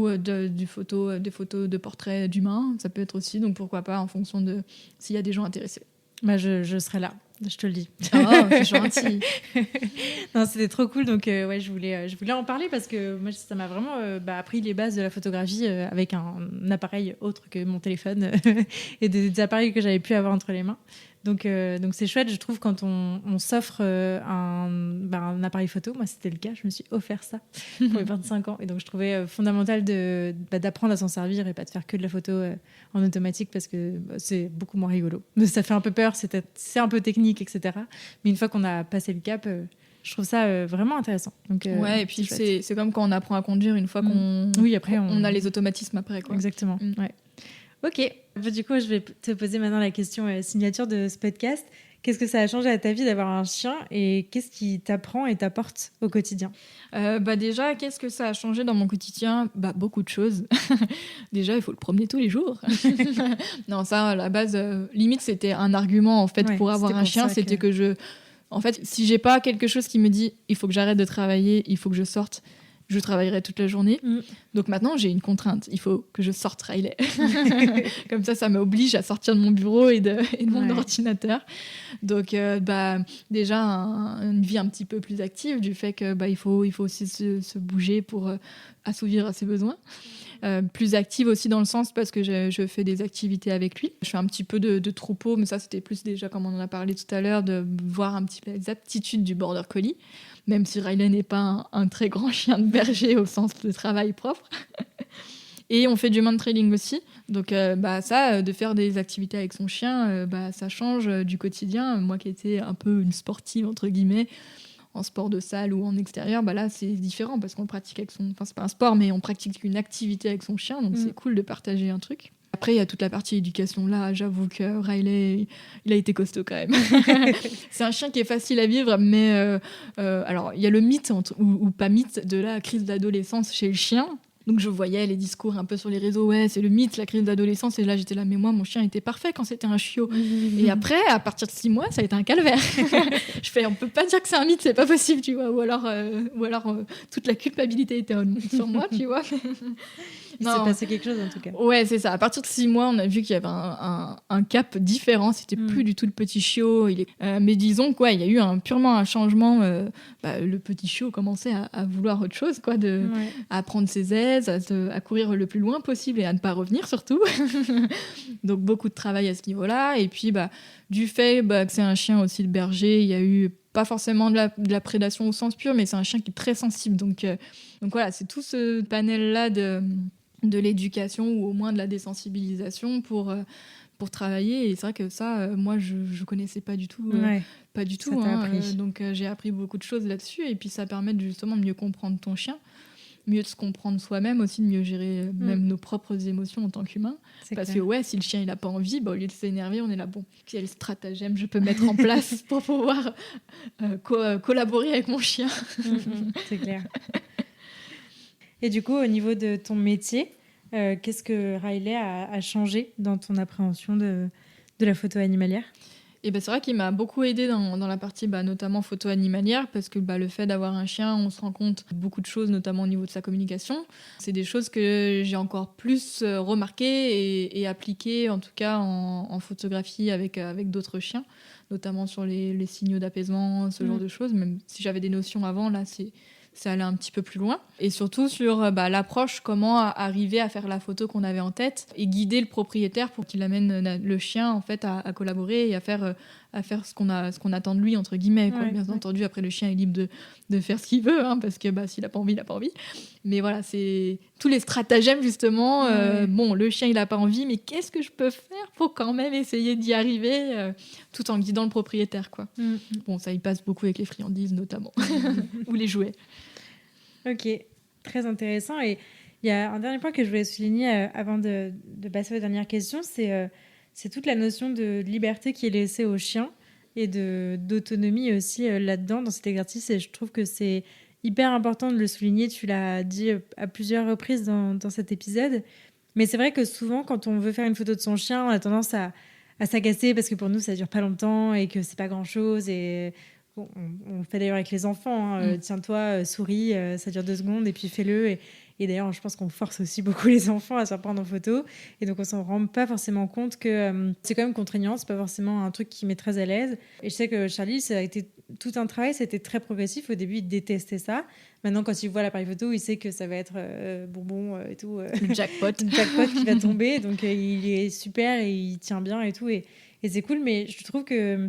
des photos de portraits d'humains. Ça peut être aussi, donc pourquoi pas, en fonction de s'il y a des gens intéressés. Je serai là. Je te le dis. Oh, c'est gentil. Non, c'était trop cool. Donc, je voulais en parler parce que moi, ça m'a vraiment appris les bases de la photographie avec un appareil autre que mon téléphone et des appareils que j'avais pu avoir entre les mains. Donc c'est chouette, je trouve, quand on s'offre un appareil photo. Moi, c'était le cas. Je me suis offert ça pour mes 25 ans. Et donc, je trouvais fondamental d'apprendre à s'en servir et pas de faire que de la photo en automatique parce que c'est beaucoup moins rigolo. Ça fait un peu peur, c'est un peu technique, etc. Mais une fois qu'on a passé le cap, je trouve ça vraiment intéressant. Donc, ouais, et puis c'est comme quand on apprend à conduire une fois qu'on on a les automatismes après, quoi. Exactement. Ouais. Ok. Du coup, je vais te poser maintenant la question signature de ce podcast. Qu'est-ce que ça a changé à ta vie d'avoir un chien et qu'est-ce qui t'apprend et t'apporte au quotidien ? Déjà, qu'est-ce que ça a changé dans mon quotidien ? Beaucoup de choses. Déjà, il faut le promener tous les jours. Non, ça, à la base, limite, c'était un argument en fait pour avoir un chien. C'était que En fait, si j'ai pas quelque chose qui me dit il faut que j'arrête de travailler, il faut que je sorte, je travaillerai toute la journée. Donc maintenant, j'ai une contrainte. Il faut que je sorte Riley. Comme ça m'oblige à sortir de mon bureau et de mon ordinateur. Donc, déjà, une vie un petit peu plus active du fait que il faut aussi se bouger pour assouvir à ses besoins. Plus active aussi dans le sens parce que je fais des activités avec lui. Je fais un petit peu de troupeau, mais ça, c'était plus déjà, comme on en a parlé tout à l'heure, de voir un petit peu les aptitudes du border collie. Même si Riley n'est pas un très grand chien de berger au sens de travail propre. Et on fait du man-trailing aussi. Donc de faire des activités avec son chien, ça change du quotidien. Moi qui étais un peu une sportive, entre guillemets, en sport de salle ou en extérieur, là c'est différent parce qu'on pratique avec son... Enfin, c'est pas un sport, mais on pratique une activité avec son chien. Donc c'est cool de partager un truc. Après, il y a toute la partie éducation. Là, j'avoue que Riley, il a été costaud quand même. C'est un chien qui est facile à vivre, mais alors, il y a le mythe, ou pas mythe, de la crise d'adolescence chez le chien. Donc, je voyais les discours un peu sur les réseaux. Ouais, c'est le mythe, la crise d'adolescence. Et là, j'étais là, mais moi, mon chien était parfait quand c'était un chiot. Et après, à partir de 6 mois, ça a été un calvaire. Je fais, on peut pas dire que c'est un mythe, c'est pas possible, tu vois. Ou alors toute la culpabilité était sur moi, tu vois. Il s'est passé quelque chose en tout cas. Ouais, c'est ça. À partir de 6 mois, on a vu qu'il y avait un cap différent. C'était plus du tout le petit chiot. Mais disons quoi, il y a eu purement un changement. Le petit chiot commençait à vouloir autre chose, quoi, à prendre ses aises, à courir le plus loin possible et à ne pas revenir surtout. Donc beaucoup de travail à ce niveau-là. Et puis du fait que c'est un chien aussi de berger, il y a eu pas forcément de la prédation au sens pur, mais c'est un chien qui est très sensible. Donc voilà, c'est tout ce panel-là de l'éducation ou au moins de la désensibilisation pour travailler. Et c'est vrai que ça, moi, je connaissais pas du tout. Pas du tout. Donc j'ai appris beaucoup de choses là-dessus. Et puis ça permet justement de mieux comprendre ton chien, mieux de se comprendre soi-même aussi, de mieux gérer même nos propres émotions en tant qu'humain. Parce que si le chien il a pas envie, au lieu de s'énerver, on est là, bon, quel stratagème je peux mettre en place pour pouvoir collaborer avec mon chien. C'est clair. Et du coup, au niveau de ton métier, qu'est-ce que Riley a changé dans ton appréhension de la photo animalière ? Et c'est vrai qu'il m'a beaucoup aidée dans la partie notamment photo animalière parce que le fait d'avoir un chien, on se rend compte de beaucoup de choses, notamment au niveau de sa communication. C'est des choses que j'ai encore plus remarquées et appliquées, en tout cas en photographie avec d'autres chiens, notamment sur les signaux d'apaisement, ce genre de choses. Même si j'avais des notions avant, là, ça allait un petit peu plus loin. Et surtout sur l'approche, comment arriver à faire la photo qu'on avait en tête et guider le propriétaire pour qu'il amène le chien en fait à collaborer et à faire ce qu'on attend de lui, entre guillemets. Quoi. Bien entendu, après, le chien est libre de faire ce qu'il veut, parce que s'il n'a pas envie, il n'a pas envie. Mais voilà, c'est tous les stratagèmes, justement. Bon, le chien, il n'a pas envie, mais qu'est-ce que je peux faire pour quand même essayer d'y arriver tout en guidant le propriétaire, quoi. Bon, ça, il passe beaucoup avec les friandises, notamment, ou les jouets. Ok, très intéressant. Et il y a un dernier point que je voulais souligner avant de passer aux dernières questions, c'est toute la notion de liberté qui est laissée aux chiens et d'autonomie aussi là-dedans, dans cet exercice. Et je trouve que c'est hyper important de le souligner. Tu l'as dit à plusieurs reprises dans cet épisode. Mais c'est vrai que souvent, quand on veut faire une photo de son chien, on a tendance à s'agacer parce que pour nous, ça dure pas longtemps et que c'est pas grand-chose. Et on le fait d'ailleurs avec les enfants. Tiens-toi, souris, ça dure 2 secondes et puis fais-le. Et d'ailleurs, je pense qu'on force aussi beaucoup les enfants à se prendre en photo. Et donc, on s'en rend pas forcément compte que c'est quand même contraignant. C'est pas forcément un truc qui met très à l'aise. Et je sais que Charlie, ça a été tout un travail. C'était très progressif. Au début, il détestait ça. Maintenant, quand il voit l'appareil photo, il sait que ça va être bonbon et tout. Le jackpot. Le jackpot qui va tomber. Donc, il est super et il tient bien et tout. Et c'est cool. Mais je trouve que...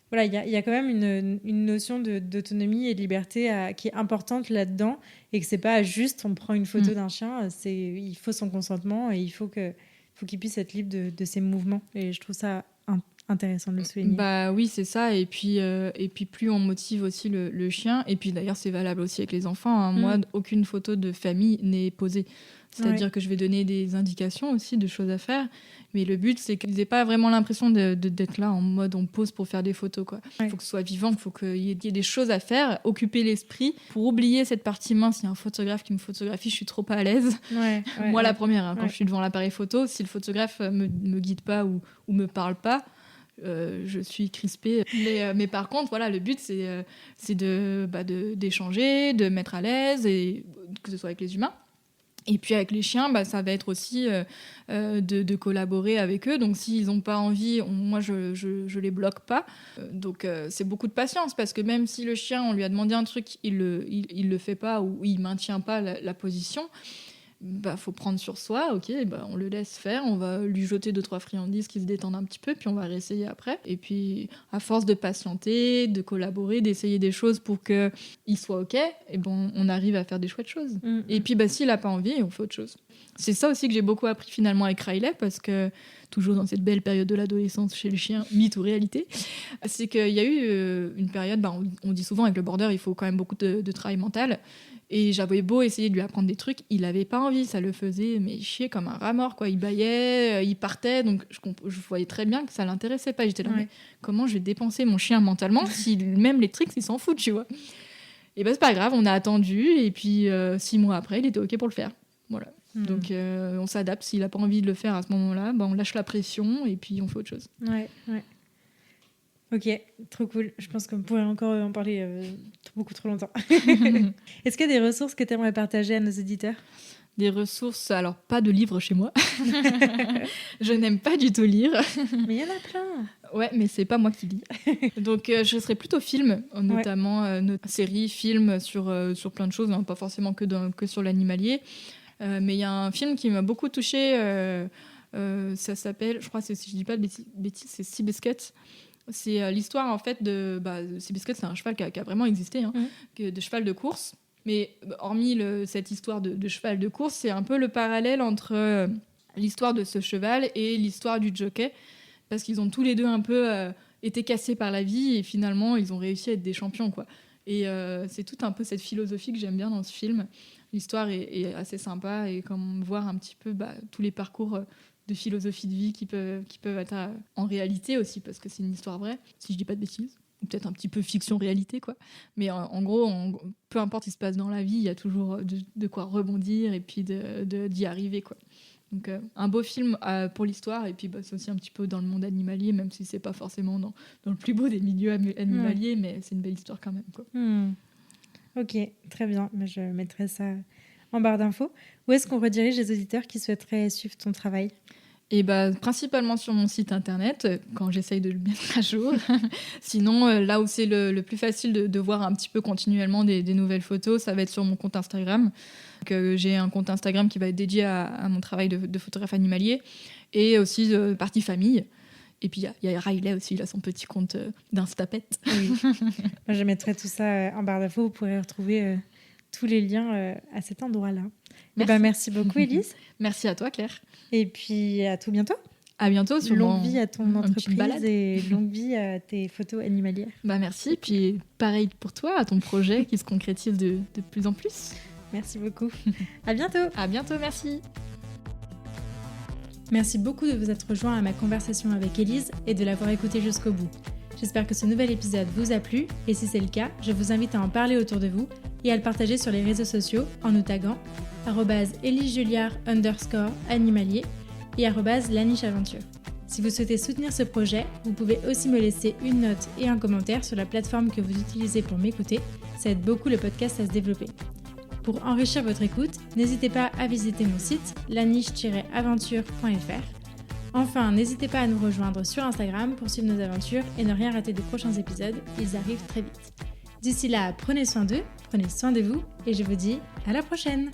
Voilà, il y a quand même une notion d'autonomie et de liberté qui est importante là-dedans et que c'est pas juste on prend une photo d'un chien, il faut son consentement et il faut qu'il puisse être libre de ses mouvements. Et je trouve ça intéressant de le souligner. Oui, c'est ça. Et puis plus on motive aussi le chien. Et puis d'ailleurs, c'est valable aussi avec les enfants. Moi, aucune photo de famille n'est posée. C'est-à-dire que je vais donner des indications aussi de choses à faire. Mais le but, c'est qu'ils n'aient pas vraiment l'impression d'être là en mode on pose pour faire des photos. Il faut que ce soit vivant, il faut qu'il y ait des choses à faire, occuper l'esprit pour oublier cette partie mince. Il y a un photographe qui me photographie, je suis trop pas à l'aise. La première, quand je suis devant l'appareil photo, si le photographe me guide pas ou me parle pas, je suis crispée. Mais par contre, voilà, le but, c'est d'échanger, de mettre à l'aise, et que ce soit avec les humains. Et puis avec les chiens, ça va être aussi de collaborer avec eux. Donc s'ils n'ont pas envie, moi je les bloque pas. Donc c'est beaucoup de patience, parce que même si le chien, on lui a demandé un truc, il le fait pas, ou il maintient pas la position, faut prendre sur soi, ok, on le laisse faire, on va lui jeter 2-3 friandises qui se détendent un petit peu, puis on va réessayer après. Et puis à force de patienter, de collaborer, d'essayer des choses pour qu'il soit ok, et on arrive à faire des chouettes choses. Et puis s'il a pas envie, on fait autre chose. C'est ça aussi que j'ai beaucoup appris finalement avec Riley, parce que toujours dans cette belle période de l'adolescence chez le chien, mythe ou réalité, c'est qu'il y a eu une période, on dit souvent avec le border, il faut quand même beaucoup de travail mental. Et j'avais beau essayer de lui apprendre des trucs, il avait pas envie, ça le faisait chier comme un rat mort, quoi. Il bâillait, il partait, donc je voyais très bien que ça l'intéressait pas. J'étais là, mais comment je vais dépenser mon chien mentalement si même les tricks, il s'en fout, tu vois. Et c'est pas grave, on a attendu, et puis 6 mois après, il était ok pour le faire. Voilà. Donc on s'adapte, s'il a pas envie de le faire à ce moment-là, on lâche la pression, et puis on fait autre chose. Ouais. Ok, trop cool. Je pense qu'on pourrait encore en parler beaucoup trop longtemps. Est-ce qu'il y a des ressources que tu aimerais partager à nos auditeurs ? Des ressources, alors pas de livres chez moi. Je n'aime pas du tout lire. Mais il y en a plein. Ouais, mais c'est pas moi qui lis. Donc je serais plutôt film, notamment séries, films sur plein de choses, pas forcément que sur l'animalier. Mais il y a un film qui m'a beaucoup touchée. Ça s'appelle, je crois, si je dis pas de bêtises, c'est Seabiscuit. C'est l'histoire en fait de Seabiscuit, c'est un cheval qui a vraiment existé, de cheval de course. Mais hormis cette histoire de cheval de course, c'est un peu le parallèle entre l'histoire de ce cheval et l'histoire du jockey, parce qu'ils ont tous les deux un peu été cassés par la vie, et finalement ils ont réussi à être des champions, quoi. Et c'est tout un peu cette philosophie que j'aime bien dans ce film. L'histoire est assez sympa, et comme voir un petit peu tous les parcours de philosophie de vie qui peuvent être en réalité aussi, parce que c'est une histoire vraie, si je dis pas de bêtises, ou peut-être un petit peu fiction-réalité, quoi. Mais en gros, peu importe ce qui se passe dans la vie, il y a toujours de quoi rebondir, et puis d'y arriver, quoi. Donc un beau film pour l'histoire, et puis c'est aussi un petit peu dans le monde animalier, même si c'est pas forcément dans le plus beau des milieux animaliers, mais c'est une belle histoire quand même, quoi. Ok, très bien. Je mettrai ça en barre d'infos. Où est-ce qu'on redirige les auditeurs qui souhaiteraient suivre ton travail ? Et principalement sur mon site internet, quand j'essaye de le mettre à jour. Sinon, là où c'est le plus facile de voir un petit peu continuellement des nouvelles photos, ça va être sur mon compte Instagram. Donc, j'ai un compte Instagram qui va être dédié à mon travail de photographe animalier, et aussi partie famille. Et puis il y a Riley aussi, il a son petit compte d'Instapette. Oui. Moi, je mettrai tout ça en barre d'infos. Vous pourrez retrouver tous les liens à cet endroit-là. Merci beaucoup, Élise. Merci à toi, Claire. Et puis à tout bientôt. À bientôt. Longue vie à ton entreprise et longue vie à tes photos animalières. Merci. Puis pareil pour toi, à ton projet qui se concrétise de plus en plus. Merci beaucoup. À bientôt. À bientôt, merci. Merci beaucoup de vous être rejoints à ma conversation avec Élise et de l'avoir écoutée jusqu'au bout. J'espère que ce nouvel épisode vous a plu, et si c'est le cas, je vous invite à en parler autour de vous et à le partager sur les réseaux sociaux en nous taguant @EliseJulliard_animalier et @lanicheaventure. Si vous souhaitez soutenir ce projet, vous pouvez aussi me laisser une note et un commentaire sur la plateforme que vous utilisez pour m'écouter. Ça aide beaucoup le podcast à se développer. Pour enrichir votre écoute, n'hésitez pas à visiter mon site laniche-aventure.fr. Enfin, n'hésitez pas à nous rejoindre sur Instagram pour suivre nos aventures et ne rien rater des prochains épisodes, ils arrivent très vite. D'ici là, prenez soin d'eux, prenez soin de vous, et je vous dis à la prochaine!